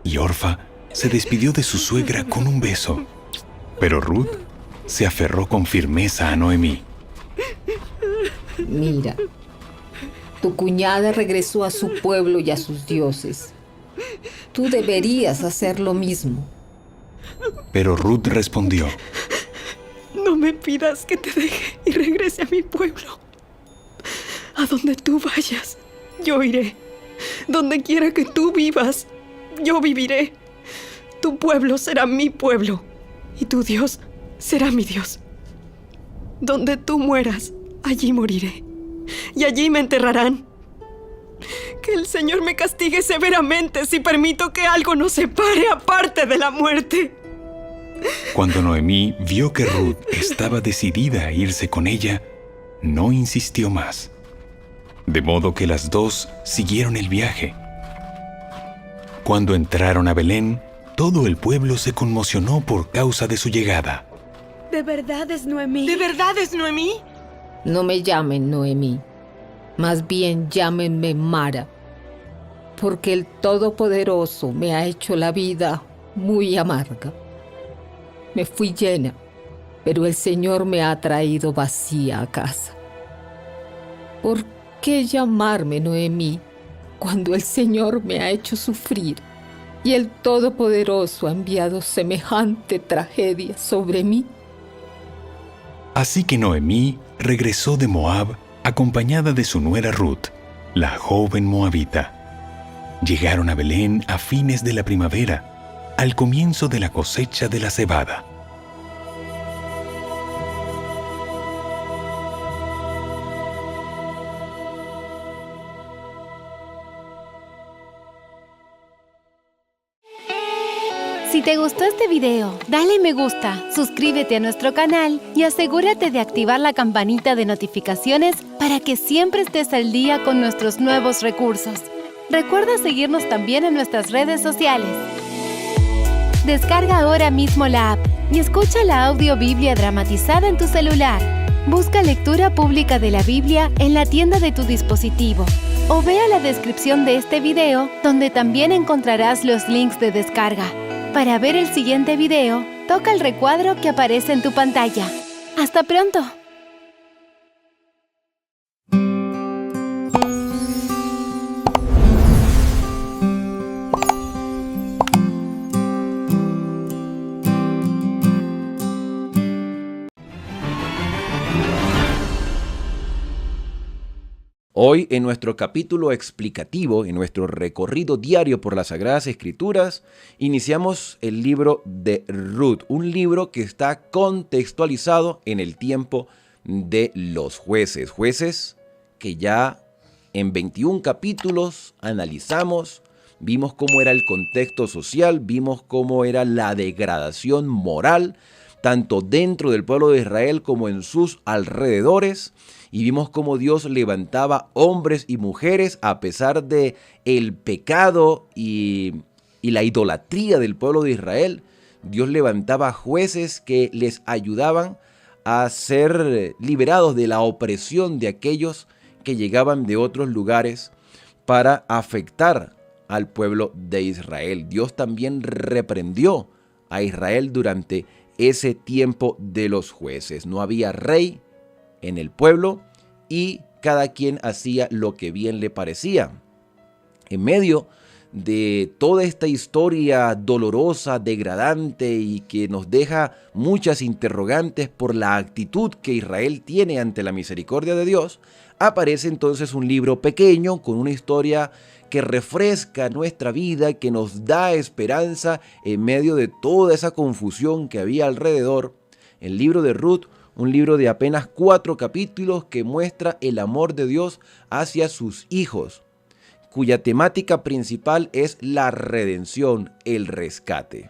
y Orfa se despidió de su suegra con un beso, pero Ruth se aferró con firmeza a Noemí. Mira, tu cuñada regresó a su pueblo y a sus dioses. Tú deberías hacer lo mismo. Pero Ruth respondió: No me pidas que te deje y regrese a mi pueblo. A donde tú vayas, yo iré. Donde quiera que tú vivas, yo viviré. Tu pueblo será mi pueblo y tu Dios será mi Dios. Donde tú mueras, allí moriré y allí me enterrarán. Que el Señor me castigue severamente si permito que algo nos separe aparte de la muerte. Cuando Noemí vio que Ruth estaba decidida a irse con ella, no insistió más. De modo que las dos siguieron el viaje. Cuando entraron a Belén, todo el pueblo se conmocionó por causa de su llegada. ¿De verdad es Noemí? ¿De verdad es Noemí? No me llamen Noemí, más bien llámenme Mara, porque el Todopoderoso me ha hecho la vida muy amarga. Me fui llena, pero el Señor me ha traído vacía a casa. ¿Por qué llamarme Noemí cuando el Señor me ha hecho sufrir y el Todopoderoso ha enviado semejante tragedia sobre mí? Así que Noemí regresó de Moab acompañada de su nuera Ruth, la joven moabita. Llegaron a Belén a fines de la primavera, al comienzo de la cosecha de la cebada. Si te gustó este video, dale me gusta, suscríbete a nuestro canal y asegúrate de activar la campanita de notificaciones para que siempre estés al día con nuestros nuevos recursos. Recuerda seguirnos también en nuestras redes sociales. Descarga ahora mismo la app y escucha la audiobiblia dramatizada en tu celular. Busca lectura pública de la Biblia en la tienda de tu dispositivo o vea la descripción de este video donde también encontrarás los links de descarga. Para ver el siguiente video, toca el recuadro que aparece en tu pantalla. ¡Hasta pronto! Hoy, en nuestro capítulo explicativo, en nuestro recorrido diario por las Sagradas Escrituras, iniciamos el libro de Ruth, un libro que está contextualizado en el tiempo de los jueces. Jueces que ya en 21 capítulos analizamos, vimos cómo era el contexto social, vimos cómo era la degradación moral, tanto dentro del pueblo de Israel como en sus alrededores. Y vimos cómo Dios levantaba hombres y mujeres a pesar de el pecado y la idolatría del pueblo de Israel. Dios levantaba jueces que les ayudaban a ser liberados de la opresión de aquellos que llegaban de otros lugares para afectar al pueblo de Israel. Dios también reprendió a Israel durante ese tiempo de los jueces. No había rey en el pueblo y cada quien hacía lo que bien le parecía. En medio de toda esta historia dolorosa, degradante y que nos deja muchas interrogantes por la actitud que Israel tiene ante la misericordia de Dios, aparece entonces un libro pequeño con una historia que refresca nuestra vida, que nos da esperanza en medio de toda esa confusión que había alrededor. El libro de Ruth, un libro de apenas 4 capítulos que muestra el amor de Dios hacia sus hijos, cuya temática principal es la redención, el rescate.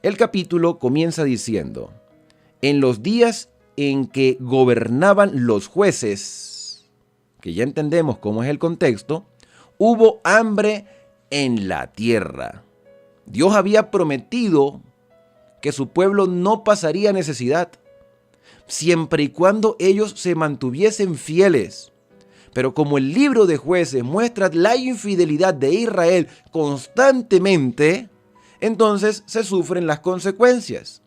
El capítulo comienza diciendo: en los días en que gobernaban los jueces, que ya entendemos cómo es el contexto, hubo hambre en la tierra. Dios había prometido que su pueblo no pasaría necesidad, siempre y cuando ellos se mantuviesen fieles. Pero como el libro de Jueces muestra la infidelidad de Israel constantemente, entonces se sufren las consecuencias.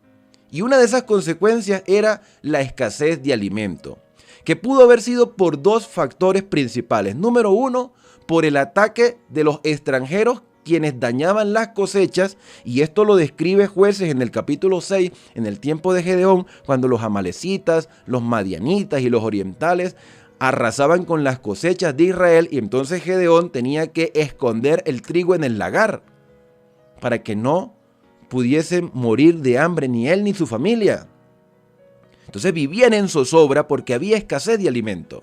Y una de esas consecuencias era la escasez de alimento, que pudo haber sido por 2 factores principales. Número 1, por el ataque de los extranjeros, quienes dañaban las cosechas, y esto lo describe Jueces en el capítulo 6, en el tiempo de Gedeón, cuando los amalecitas, los madianitas y los orientales arrasaban con las cosechas de Israel, y entonces Gedeón tenía que esconder el trigo en el lagar para que no pudiesen morir de hambre ni él ni su familia. Entonces vivían en zozobra porque había escasez de alimento.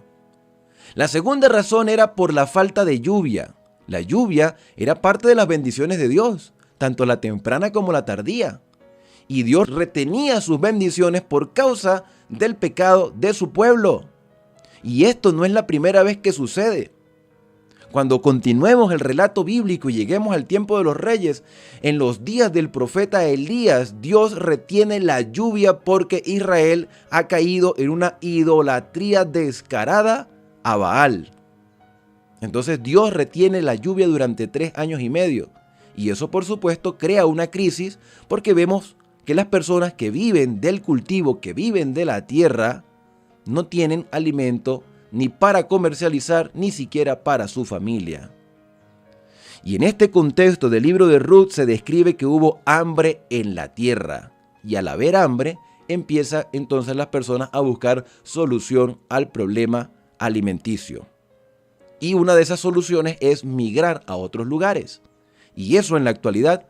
La segunda razón era por la falta de lluvia. La lluvia era parte de las bendiciones de Dios, tanto la temprana como la tardía. Y Dios retenía sus bendiciones por causa del pecado de su pueblo. Y esto no es la primera vez que sucede. Cuando continuemos el relato bíblico y lleguemos al tiempo de los reyes, en los días del profeta Elías, Dios retiene la lluvia porque Israel ha caído en una idolatría descarada a Baal. Entonces Dios retiene la lluvia durante 3 años y medio. Y eso, por supuesto, crea una crisis porque vemos que las personas que viven del cultivo, que viven de la tierra, no tienen alimento ni para comercializar, ni siquiera para su familia. Y en este contexto del libro de Ruth se describe que hubo hambre en la tierra. Y al haber hambre, empieza entonces las personas a buscar solución al problema alimenticio. Y una de esas soluciones es migrar a otros lugares. Y eso en la actualidad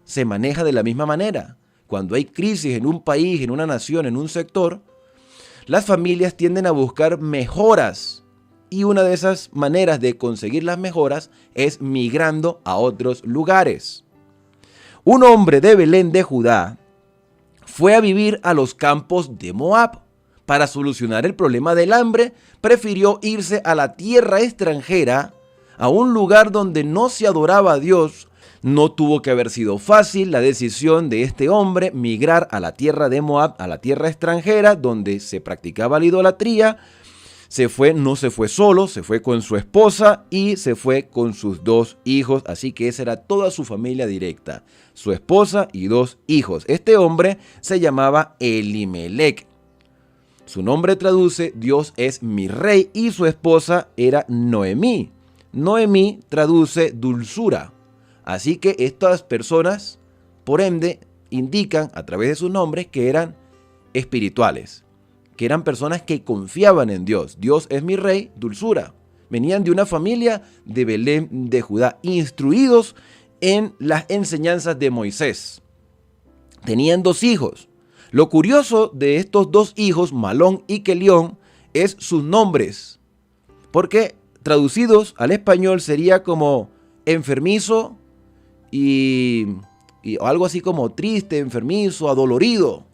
se maneja de la misma manera. Cuando hay crisis en un país, en una nación, en un sector, las familias tienden a buscar mejoras, y una de esas maneras de conseguir las mejoras es migrando a otros lugares. Un hombre de Belén de Judá fue a vivir a los campos de Moab. Para solucionar el problema del hambre, prefirió irse a la tierra extranjera, a un lugar donde no se adoraba a Dios. No tuvo que haber sido fácil la decisión de este hombre migrar a la tierra de Moab, a la tierra extranjera donde se practicaba la idolatría. No se fue solo, se fue con su esposa y se fue con sus 2 hijos, así que esa era toda su familia directa, su esposa y 2 hijos. Este hombre se llamaba Elimelec. Su nombre traduce Dios es mi rey, y su esposa era Noemí. Noemí traduce dulzura. Así que estas personas, por ende, indican a través de sus nombres que eran espirituales, que eran personas que confiaban en Dios. Dios es mi rey, dulzura. Venían de una familia de Belén de Judá, instruidos en las enseñanzas de Moisés. Tenían 2 hijos. Lo curioso de estos 2 hijos, Malón y Kelión, es sus nombres, porque traducidos al español sería como enfermizo, y algo así como triste, enfermizo, adolorido.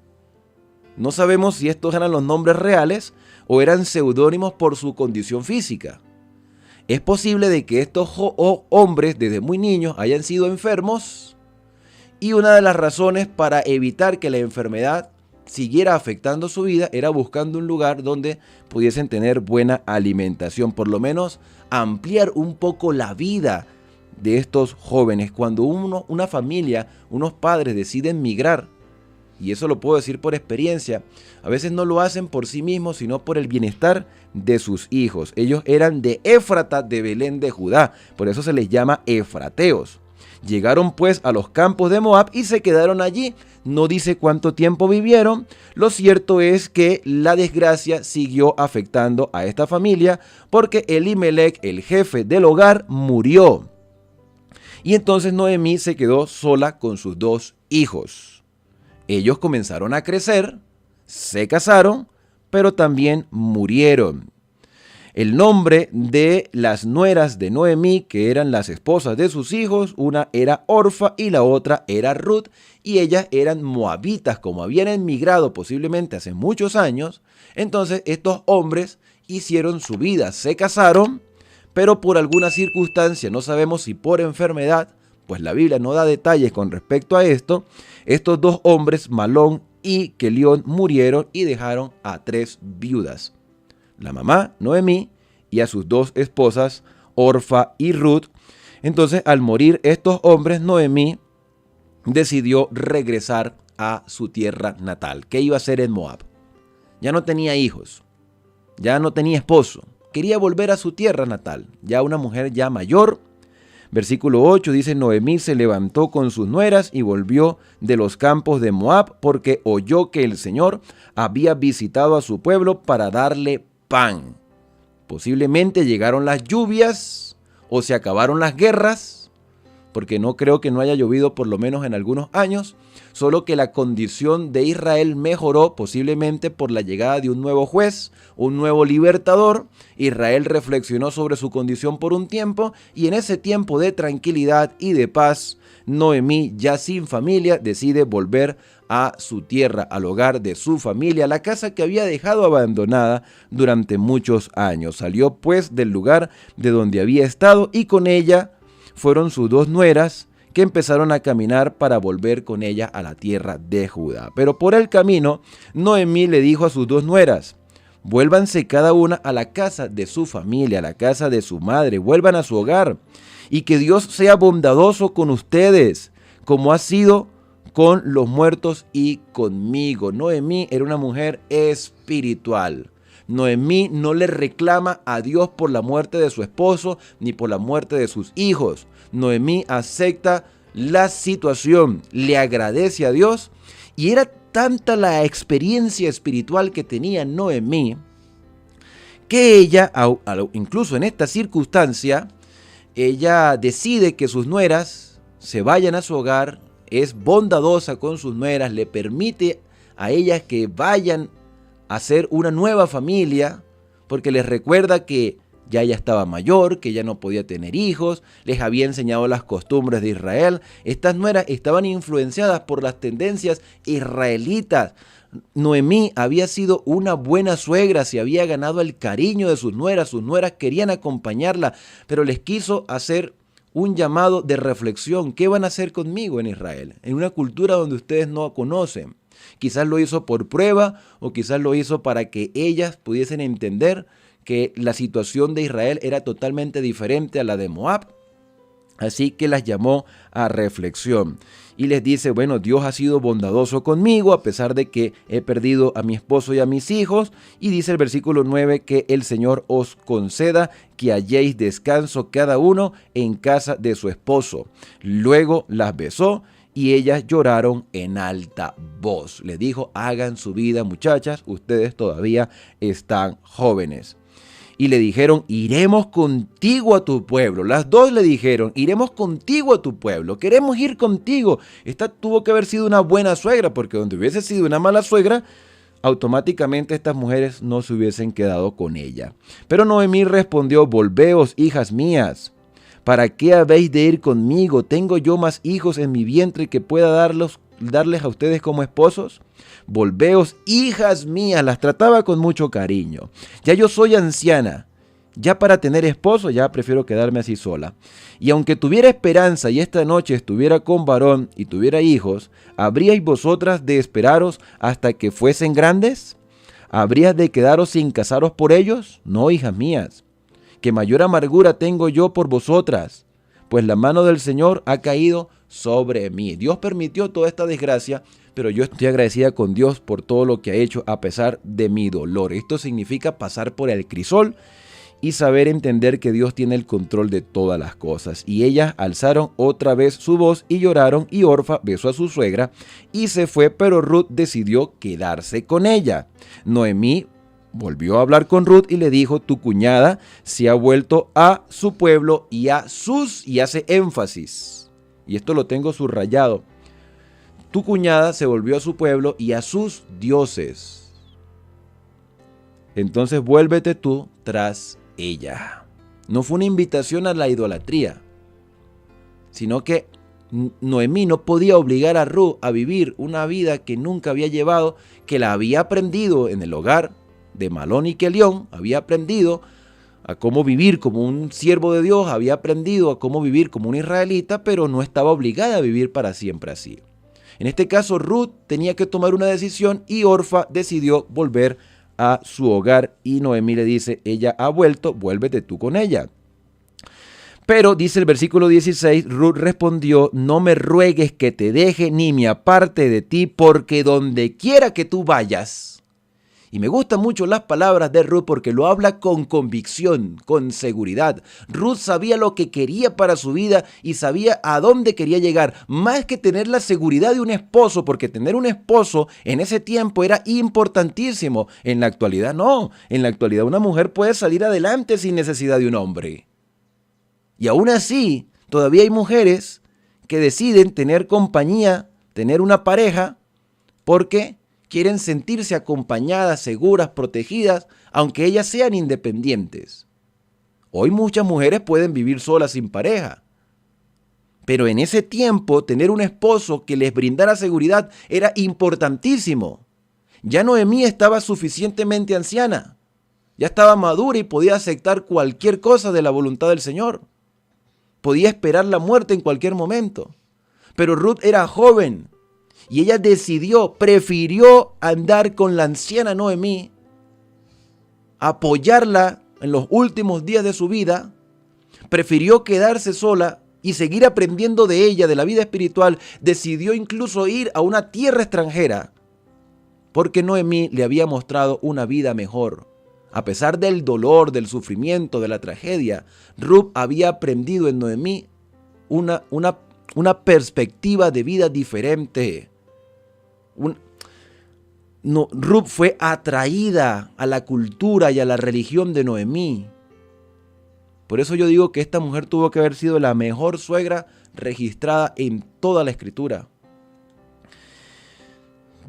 No sabemos si estos eran los nombres reales o eran seudónimos por su condición física. Es posible de que estos hombres desde muy niños hayan sido enfermos, y una de las razones para evitar que la enfermedad siguiera afectando su vida era buscando un lugar donde pudiesen tener buena alimentación, por lo menos ampliar un poco la vida de estos jóvenes. Cuando una familia, unos padres deciden migrar y eso lo puedo decir por experiencia, a veces no lo hacen por sí mismos, sino por el bienestar de sus hijos. Ellos eran de Éfrata, de Belén de Judá, por eso se les llama efrateos. Llegaron pues a los campos de Moab y se quedaron allí. No dice cuánto tiempo vivieron. Lo cierto es que la desgracia siguió afectando a esta familia porque Elimelec, el jefe del hogar, murió. Y entonces Noemí se quedó sola con sus 2 hijos. Ellos comenzaron a crecer, se casaron, pero también murieron. El nombre de las nueras de Noemí, que eran las esposas de sus hijos, una era Orfa y la otra era Ruth, y ellas eran moabitas, como habían emigrado posiblemente hace muchos años. Entonces estos hombres hicieron su vida, se casaron, pero por alguna circunstancia, no sabemos si por enfermedad, pues la Biblia no da detalles con respecto a esto, estos 2 hombres, Malón y Kelión, murieron y dejaron a 3 viudas. La mamá, Noemí, y a sus 2 esposas, Orfa y Ruth. Entonces, al morir estos hombres, Noemí decidió regresar a su tierra natal. ¿Qué iba a hacer en Moab? Ya no tenía hijos, ya no tenía esposo, quería volver a su tierra natal, ya una mujer ya mayor. Versículo 8 dice, Noemí se levantó con sus nueras y volvió de los campos de Moab porque oyó que el Señor había visitado a su pueblo para darle pan. Posiblemente llegaron las lluvias o se acabaron las guerras, porque no creo que no haya llovido por lo menos en algunos años, solo que la condición de Israel mejoró posiblemente por la llegada de un nuevo juez, un nuevo libertador. Israel reflexionó sobre su condición por un tiempo y en ese tiempo de tranquilidad y de paz, Noemí, ya sin familia, decide volver a su tierra, al hogar de su familia, la casa que había dejado abandonada durante muchos años. Salió pues del lugar de donde había estado y con ella fueron sus 2 nueras que empezaron a caminar para volver con ella a la tierra de Judá. Pero por el camino, Noemí le dijo a sus 2 nueras, vuélvanse cada una a la casa de su familia, a la casa de su madre, vuelvan a su hogar y que Dios sea bondadoso con ustedes, como ha sido con los muertos y conmigo. Noemí era una mujer espiritual. Noemí no le reclama a Dios por la muerte de su esposo ni por la muerte de sus hijos. Noemí acepta la situación, le agradece a Dios y era tanta la experiencia espiritual que tenía Noemí que ella, incluso en esta circunstancia, ella decide que sus nueras se vayan a su hogar, es bondadosa con sus nueras, le permite a ellas que vayan a hacer una nueva familia, porque les recuerda que ya ella estaba mayor, que ya no podía tener hijos, les había enseñado las costumbres de Israel. Estas nueras estaban influenciadas por las tendencias israelitas. Noemí había sido una buena suegra, se había ganado el cariño de sus nueras querían acompañarla, pero les quiso hacer un llamado de reflexión. ¿Qué van a hacer conmigo en Israel? En una cultura donde ustedes no conocen. Quizás lo hizo por prueba o quizás lo hizo para que ellas pudiesen entender que la situación de Israel era totalmente diferente a la de Moab. Así que las llamó a reflexión y les dice, bueno, Dios ha sido bondadoso conmigo a pesar de que he perdido a mi esposo y a mis hijos. Y dice el versículo 9 que el Señor os conceda que halléis descanso cada uno en casa de su esposo. Luego las besó y ellas lloraron en alta voz. Les dijo, hagan su vida, muchachas, ustedes todavía están jóvenes. Y le dijeron, iremos contigo a tu pueblo. Las 2 le dijeron, iremos contigo a tu pueblo, queremos ir contigo. Esta tuvo que haber sido una buena suegra, porque donde hubiese sido una mala suegra, automáticamente estas mujeres no se hubiesen quedado con ella. Pero Noemí respondió, volveos, hijas mías. ¿Para qué habéis de ir conmigo? ¿Tengo yo más hijos en mi vientre que pueda darles a ustedes como esposos? Volveos, hijas mías, las trataba con mucho cariño. Ya yo soy anciana, ya para tener esposo, ya prefiero quedarme así sola. Y aunque tuviera esperanza y esta noche estuviera con varón y tuviera hijos, ¿habríais vosotras de esperaros hasta que fuesen grandes? ¿Habríais de quedaros sin casaros por ellos? No, hijas mías, que mayor amargura tengo yo por vosotras, pues la mano del Señor ha caído sobre mí. Dios permitió toda esta desgracia pero yo estoy agradecida con Dios por todo lo que ha hecho a pesar de mi dolor. Esto significa pasar por el crisol y saber entender que Dios tiene el control de todas las cosas. Y ellas alzaron otra vez su voz y lloraron, y Orfa besó a su suegra y se fue, pero Ruth decidió quedarse con ella. Noemí volvió a hablar con Ruth y le dijo: tu cuñada se ha vuelto a su pueblo y hace énfasis, y esto lo tengo subrayado, tu cuñada se volvió a su pueblo y a sus dioses. Entonces vuélvete tú tras ella. No fue una invitación a la idolatría, sino que Noemí no podía obligar a Ruth a vivir una vida que nunca había llevado, que la había aprendido en el hogar de Malón y Kelión, había aprendido a cómo vivir como un siervo de Dios, había aprendido a cómo vivir como un israelita, pero no estaba obligada a vivir para siempre así. En este caso, Ruth tenía que tomar una decisión y Orfa decidió volver a su hogar, y Noemí le dice: ella ha vuelto, vuélvete tú con ella. Pero dice el versículo 16, Ruth respondió: no me ruegues que te deje ni me aparte de ti, porque donde quiera que tú vayas. Y me gustan mucho las palabras de Ruth porque lo habla con convicción, con seguridad. Ruth sabía lo que quería para su vida y sabía a dónde quería llegar, más que tener la seguridad de un esposo, porque tener un esposo en ese tiempo era importantísimo. En la actualidad no, en la actualidad una mujer puede salir adelante sin necesidad de un hombre. Y aún así, todavía hay mujeres que deciden tener compañía, tener una pareja, porque quieren sentirse acompañadas, seguras, protegidas, aunque ellas sean independientes. Hoy muchas mujeres pueden vivir solas sin pareja. Pero en ese tiempo, tener un esposo que les brindara seguridad era importantísimo. Ya Noemí estaba suficientemente anciana. Ya estaba madura y podía aceptar cualquier cosa de la voluntad del Señor. Podía esperar la muerte en cualquier momento. Pero Ruth era joven. Y ella prefirió andar con la anciana Noemí, apoyarla en los últimos días de su vida, prefirió quedarse sola y seguir aprendiendo de ella, de la vida espiritual. Decidió incluso ir a una tierra extranjera, porque Noemí le había mostrado una vida mejor. A pesar del dolor, del sufrimiento, de la tragedia, Ruth había aprendido en Noemí una perspectiva de vida diferente. Ruth fue atraída a la cultura y a la religión de Noemí. Por eso yo digo que esta mujer tuvo que haber sido la mejor suegra registrada en toda la Escritura.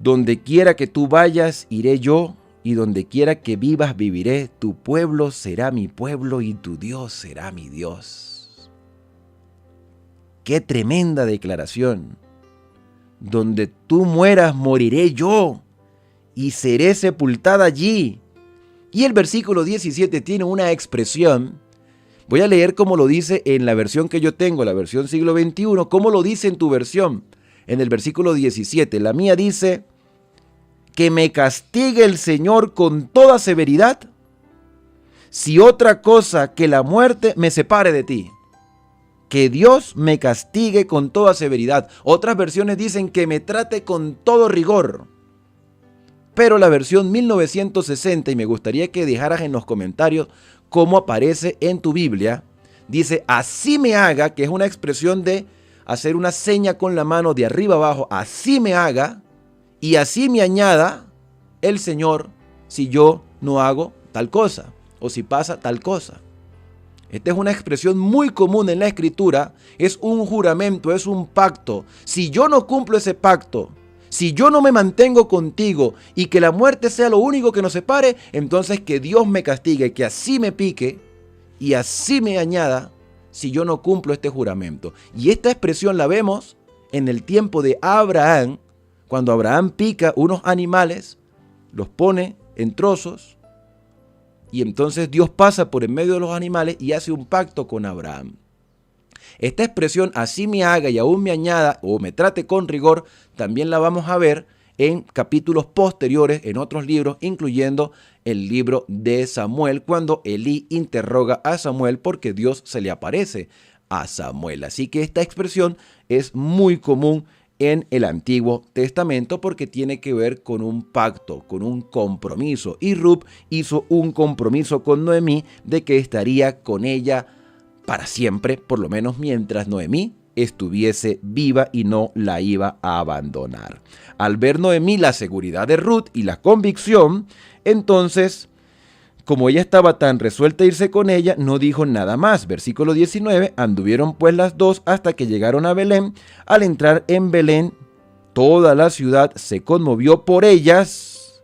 Donde quiera que tú vayas, iré yo, y donde quiera que vivas, viviré. Tu pueblo será mi pueblo y tu Dios será mi Dios. ¡Qué tremenda declaración! Donde tú mueras, moriré yo, y seré sepultada allí. Y el versículo 17 tiene una expresión. Voy a leer cómo lo dice en la versión que yo tengo, la versión siglo XXI, cómo lo dice en tu versión. En el versículo 17, la mía dice: que me castigue el Señor con toda severidad, si otra cosa que la muerte me separe de ti. Que Dios me castigue con toda severidad. Otras versiones dicen que me trate con todo rigor. Pero la versión 1960, y me gustaría que dejaras en los comentarios cómo aparece en tu Biblia, dice: así me haga, que es una expresión de hacer una seña con la mano de arriba abajo, así me haga, y así me añada el Señor si yo no hago tal cosa, o si pasa tal cosa. Esta es una expresión muy común en la Escritura, es un juramento, es un pacto. Si yo no cumplo ese pacto, si yo no me mantengo contigo y que la muerte sea lo único que nos separe, entonces que Dios me castigue, que así me pique y así me añada si yo no cumplo este juramento. Y esta expresión la vemos en el tiempo de Abraham, cuando Abraham pica unos animales, los pone en trozos, y entonces Dios pasa por en medio de los animales y hace un pacto con Abraham. Esta expresión, así me haga y aún me añada o me trate con rigor, también la vamos a ver en capítulos posteriores, en otros libros, incluyendo el libro de Samuel, cuando Elí interroga a Samuel porque Dios se le aparece a Samuel. Así que esta expresión es muy común en el Antiguo Testamento porque tiene que ver con un pacto, con un compromiso. Y Ruth hizo un compromiso con Noemí de que estaría con ella para siempre, por lo menos mientras Noemí estuviese viva y no la iba a abandonar. Al ver Noemí la seguridad de Ruth y la convicción, entonces, como ella estaba tan resuelta a irse con ella, no dijo nada más. Versículo 19, anduvieron pues las dos hasta que llegaron a Belén. Al entrar en Belén, toda la ciudad se conmovió por ellas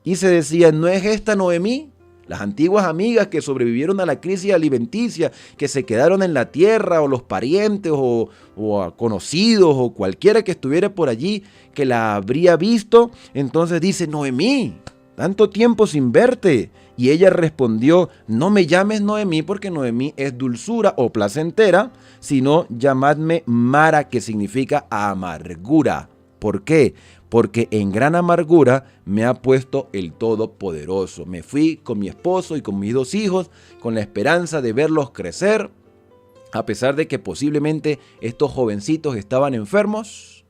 y se decía, ¿no es esta Noemí? Las antiguas amigas que sobrevivieron a la crisis alimenticia, que se quedaron en la tierra, o los parientes, o conocidos, o cualquiera que estuviera por allí, que la habría visto. Entonces dice, Noemí, tanto tiempo sin verte. Y ella respondió, no me llames Noemí, porque Noemí es dulzura o placentera, sino llamadme Mara, que significa amargura. ¿Por qué? Porque en gran amargura me ha puesto el Todopoderoso. Me fui con mi esposo y con mis 2 hijos con la esperanza de verlos crecer, a pesar de que posiblemente estos jovencitos estaban enfermos,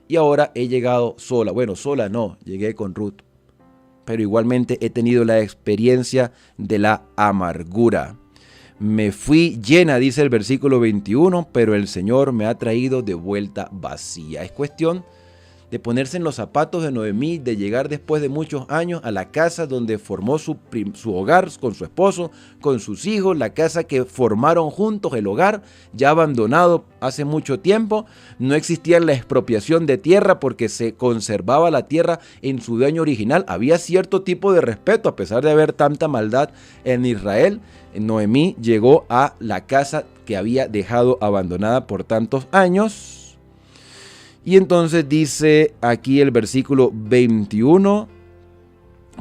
y ahora he llegado sola. Bueno, sola no, llegué con Ruth, pero igualmente he tenido la experiencia de la amargura. Me fui llena, dice el versículo 21, pero el Señor me ha traído de vuelta vacía. Es cuestión de ponerse en los zapatos de Noemí, de llegar después de muchos años a la casa donde formó su hogar con su esposo, con sus hijos, la casa que formaron juntos, el hogar ya abandonado hace mucho tiempo. No existía la expropiación de tierra porque se conservaba la tierra en su dueño original. Había cierto tipo de respeto a pesar de haber tanta maldad en Israel. Noemí llegó a la casa que había dejado abandonada por tantos años. Y entonces dice aquí el versículo 21,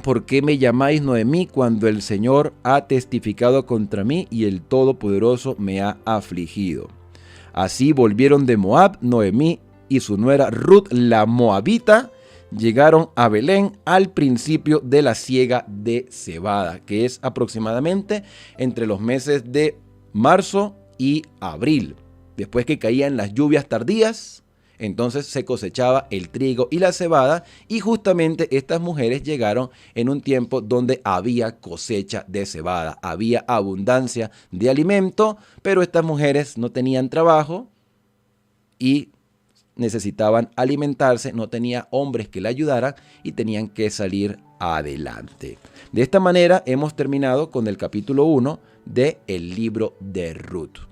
¿por qué me llamáis Noemí cuando el Señor ha testificado contra mí y el Todopoderoso me ha afligido? Así volvieron de Moab, Noemí y su nuera Ruth la Moabita, llegaron a Belén al principio de la siega de cebada, que es aproximadamente entre los meses de marzo y abril. Después que caían las lluvias tardías, entonces se cosechaba el trigo y la cebada, y justamente estas mujeres llegaron en un tiempo donde había cosecha de cebada, había abundancia de alimento, pero estas mujeres no tenían trabajo y necesitaban alimentarse, no tenía hombres que la ayudaran y tenían que salir adelante. De esta manera hemos terminado con el capítulo 1 del libro de Ruth,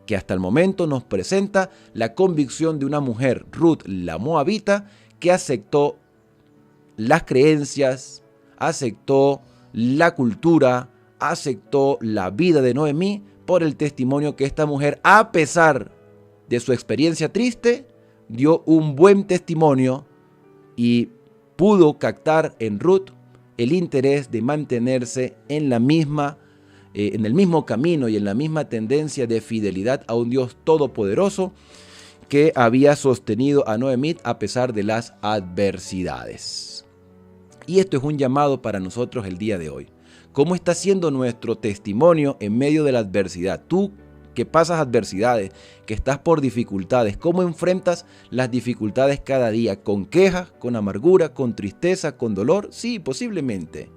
que hasta el momento nos presenta la convicción de una mujer, Ruth la Moabita, que aceptó las creencias, aceptó la cultura, aceptó la vida de Noemí por el testimonio que esta mujer, a pesar de su experiencia triste, dio un buen testimonio y pudo captar en Ruth el interés de mantenerse en el mismo camino y en la misma tendencia de fidelidad a un Dios todopoderoso que había sostenido a Noemí a pesar de las adversidades. Y esto es un llamado para nosotros el día de hoy. ¿Cómo está siendo nuestro testimonio en medio de la adversidad? Tú que pasas adversidades, que estás por dificultades, ¿cómo enfrentas las dificultades cada día? ¿Con quejas, con amargura, con tristeza, con dolor? Sí, posiblemente.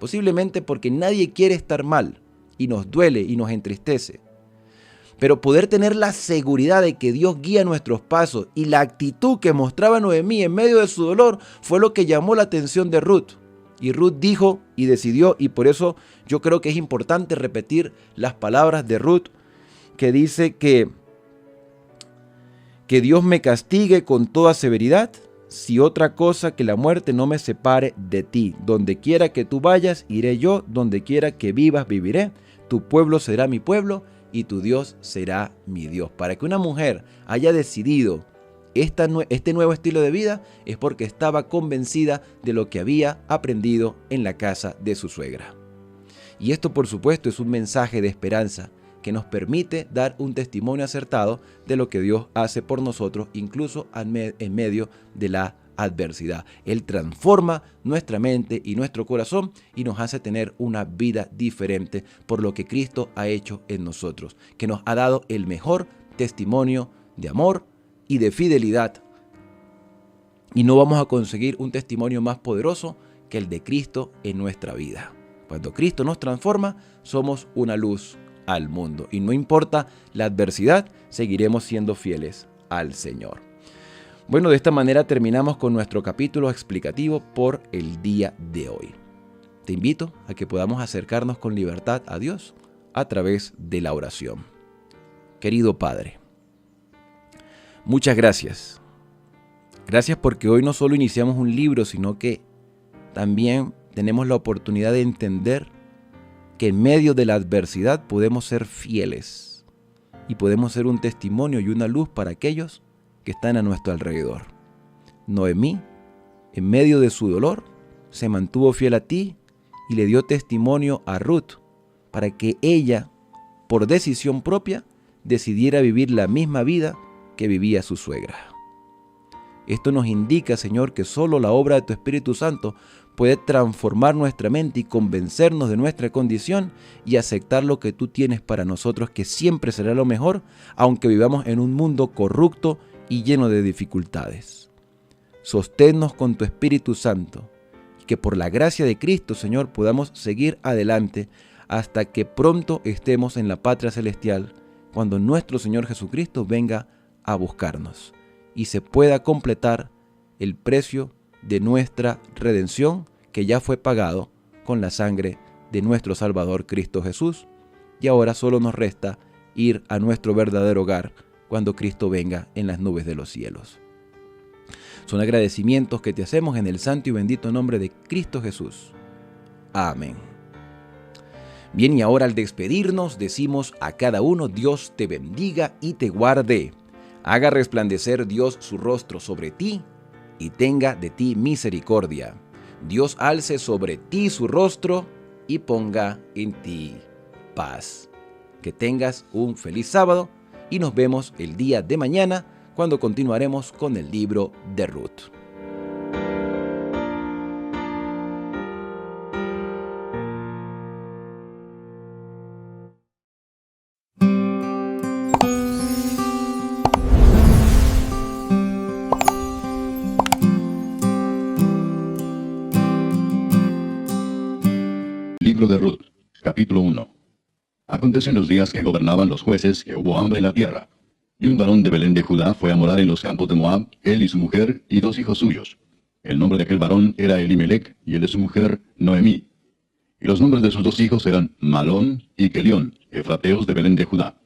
Posiblemente porque nadie quiere estar mal y nos duele y nos entristece. Pero poder tener la seguridad de que Dios guía nuestros pasos y la actitud que mostraba Noemí en medio de su dolor fue lo que llamó la atención de Ruth. Y Ruth dijo y decidió, y por eso yo creo que es importante repetir las palabras de Ruth, que dice que Dios me castigue con toda severidad, si otra cosa que la muerte no me separe de ti. Donde quiera que tú vayas, iré yo, donde quiera que vivas, viviré. Tu pueblo será mi pueblo y tu Dios será mi Dios. Para que una mujer haya decidido este nuevo estilo de vida es porque estaba convencida de lo que había aprendido en la casa de su suegra. Y esto, por supuesto, es un mensaje de esperanza que nos permite dar un testimonio acertado de lo que Dios hace por nosotros, incluso en medio de la adversidad. Él transforma nuestra mente y nuestro corazón y nos hace tener una vida diferente por lo que Cristo ha hecho en nosotros, que nos ha dado el mejor testimonio de amor y de fidelidad Y no vamos a conseguir un testimonio más poderoso que el de Cristo en nuestra vida. Cuando Cristo nos transforma, somos una luz al mundo. Y no importa la adversidad, seguiremos siendo fieles al Señor. Bueno, de esta manera terminamos con nuestro capítulo explicativo por el día de hoy. Te invito a que podamos acercarnos con libertad a Dios a través de la oración. Querido Padre, muchas gracias. Gracias porque hoy no solo iniciamos un libro, sino que también tenemos la oportunidad de entender que en medio de la adversidad podemos ser fieles y podemos ser un testimonio y una luz para aquellos que están a nuestro alrededor. Noemí, en medio de su dolor, se mantuvo fiel a ti y le dio testimonio a Ruth para que ella, por decisión propia, decidiera vivir la misma vida que vivía su suegra. Esto nos indica, Señor, que solo la obra de tu Espíritu Santo puede transformar nuestra mente y convencernos de nuestra condición y aceptar lo que tú tienes para nosotros, que siempre será lo mejor, aunque vivamos en un mundo corrupto y lleno de dificultades. Sosténnos con tu Espíritu Santo y que por la gracia de Cristo, Señor, podamos seguir adelante hasta que pronto estemos en la patria celestial, cuando nuestro Señor Jesucristo venga a buscarnos y se pueda completar el precio de nuestra redención que ya fue pagado con la sangre de nuestro Salvador Cristo Jesús. Y ahora solo nos resta ir a nuestro verdadero hogar cuando Cristo venga en las nubes de los cielos. Son agradecimientos que te hacemos en el santo y bendito nombre de Cristo Jesús. Amén. Bien, y ahora al despedirnos decimos a cada uno: Dios te bendiga y te guarde. Haga resplandecer Dios su rostro sobre ti y tenga de ti misericordia. Dios alce sobre ti su rostro y ponga en ti paz. Que tengas un feliz sábado y nos vemos el día de mañana cuando continuaremos con el libro de Ruth. Libro de Ruth, capítulo 1. Aconteció en los días que gobernaban los jueces que hubo hambre en la tierra. Y un varón de Belén de Judá fue a morar en los campos de Moab, él y su mujer y 2 hijos suyos. El nombre de aquel varón era Elimelec y el de su mujer Noemí. Y los nombres de sus 2 hijos eran Malón y Kelión, efrateos de Belén de Judá.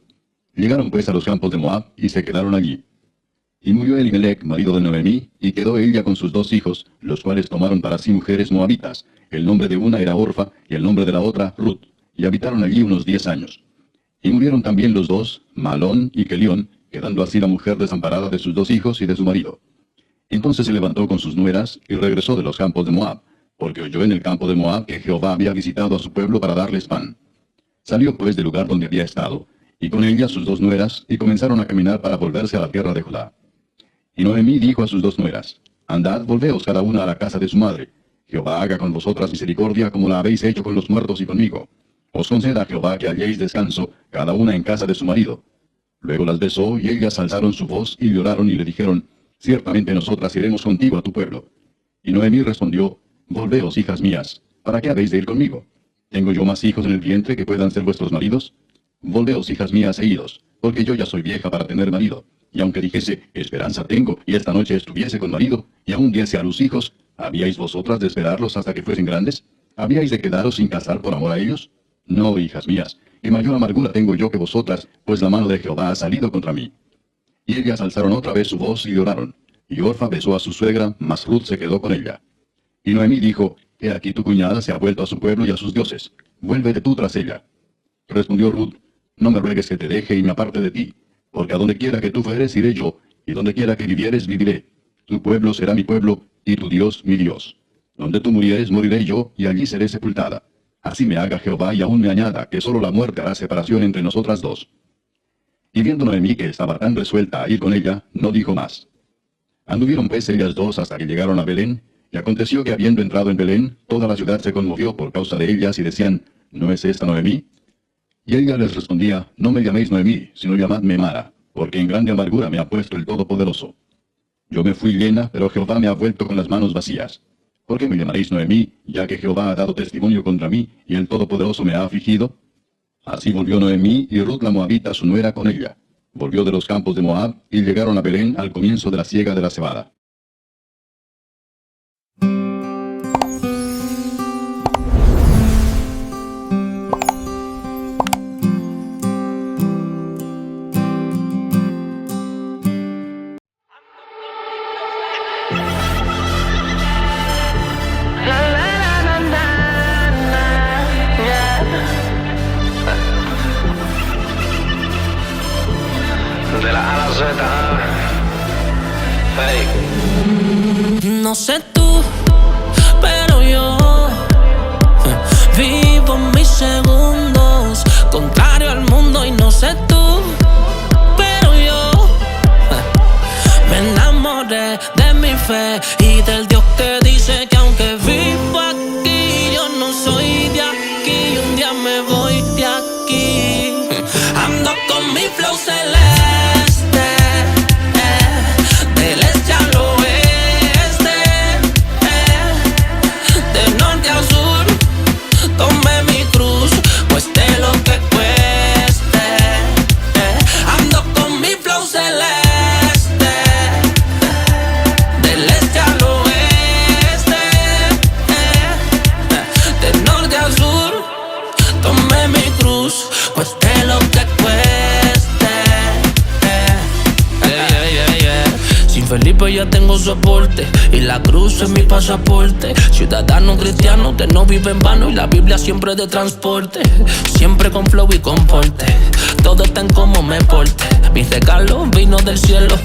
Llegaron pues a los campos de Moab y se quedaron allí. Y murió Elimelec, marido de Noemí, y quedó ella con sus 2 hijos, los cuales tomaron para sí mujeres moabitas. El nombre de una era Orfa y el nombre de la otra Ruth, y habitaron allí unos 10 años. Y murieron también los 2, Malón y Kelión, quedando así la mujer desamparada de sus 2 hijos y de su marido. Entonces se levantó con sus nueras y regresó de los campos de Moab, porque oyó en el campo de Moab que Jehová había visitado a su pueblo para darles pan. Salió pues del lugar donde había estado, y con ella sus 2 nueras, y comenzaron a caminar para volverse a la tierra de Judá. Y Noemí dijo a sus 2 nueras: Andad, volveos cada una a la casa de su madre. Jehová haga con vosotras misericordia como la habéis hecho con los muertos y conmigo. Os conceda Jehová que halléis descanso, cada una en casa de su marido. Luego las besó, y ellas alzaron su voz, y lloraron, y le dijeron: Ciertamente nosotras iremos contigo a tu pueblo. Y Noemí respondió: Volveos, hijas mías, ¿para qué habéis de ir conmigo? ¿Tengo yo más hijos en el vientre que puedan ser vuestros maridos? Volveos, hijas mías, e idos, porque yo ya soy vieja para tener marido. Y aunque dijese: Esperanza tengo, y esta noche estuviese con marido, y aún diese a luz hijos, ¿habíais vosotras de esperarlos hasta que fuesen grandes? ¿Habíais de quedaros sin casar por amor a ellos? No, hijas mías, y mayor amargura tengo yo que vosotras, pues la mano de Jehová ha salido contra mí. Y ellas alzaron otra vez su voz y lloraron. Y Orfa besó a su suegra, mas Ruth se quedó con ella. Y Noemí dijo: He aquí tu cuñada se ha vuelto a su pueblo y a sus dioses. Vuélvete tú tras ella. Respondió Ruth: No me ruegues que te deje y me aparte de ti, porque a donde quiera que tú fueres iré yo, y donde quiera que vivieres viviré. Tu pueblo será mi pueblo, y tu Dios mi Dios. Donde tú murieres moriré yo, y allí seré sepultada. Así me haga Jehová y aún me añada, que solo la muerte hará separación entre nosotras 2. Y viendo Noemí que estaba tan resuelta a ir con ella, no dijo más. Anduvieron pues ellas 2 hasta que llegaron a Belén, y aconteció que habiendo entrado en Belén, toda la ciudad se conmovió por causa de ellas, y decían: ¿No es esta Noemí? Y ella les respondía: No me llaméis Noemí, sino llamadme Mara, porque en grande amargura me ha puesto el Todopoderoso. Yo me fui llena, pero Jehová me ha vuelto con las manos vacías. ¿Por qué me llamaréis Noemí, ya que Jehová ha dado testimonio contra mí, y el Todopoderoso me ha afligido? Así volvió Noemí, y Ruth la Moabita, su nuera, con ella. Volvió de los campos de Moab, y llegaron a Belén al comienzo de la siega de la cebada. De la A a la Z. Hey. No sé tú, pero yo vivo mis segundos contrario al mundo. Y no sé tú, pero yo me enamoré de mi fe y del Dios que dice que aunque vivo aquí, yo no soy de aquí. Un día me voy de aquí. Ando con mi flow celeste. Felipe ya tengo soporte y la cruz es mi pasaporte. Ciudadano cristiano que no vive en vano y la Biblia siempre de transporte. Siempre con flow y con porte, todo está en cómo me porte. Mi regalo vino del cielo,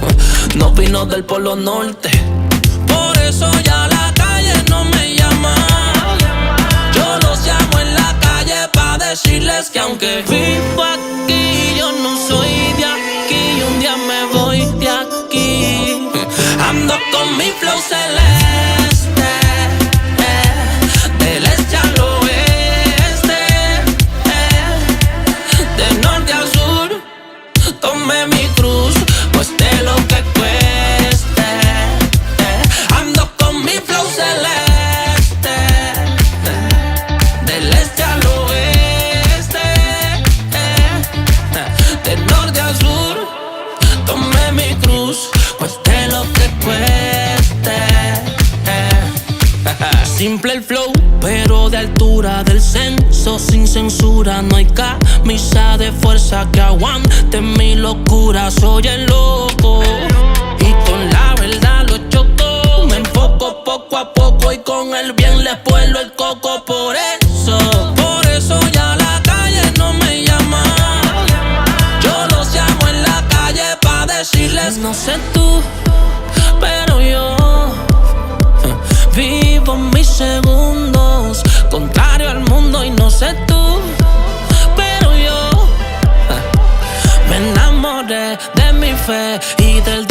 no vino del polo norte. Por eso ya la calle no me llama. Yo los llamo en la calle pa' decirles que aunque vivo aquí, yo no soy de aquí. Un día me voy de aquí. Ando con mi flow celeste, del este al oeste, de norte al sur. Tomé mi cruz, cueste lo que cueste. Ando con mi flow celeste, del este al oeste, de norte al sur. Tomé mi cruz, cueste lo que cueste. Simple el flow, pero de altura del censo, sin censura. No hay camisa de fuerza que aguante mi locura. Soy el loco y con la verdad lo choco. Me enfoco poco a poco y con el bien les puelo el coco. Por eso ya la calle no me llama. Yo los llamo en la calle pa' decirles no sé tú, pero yo vivo mis segundos contrario al mundo. Y no sé tú, pero yo me enamoré de mi fe y del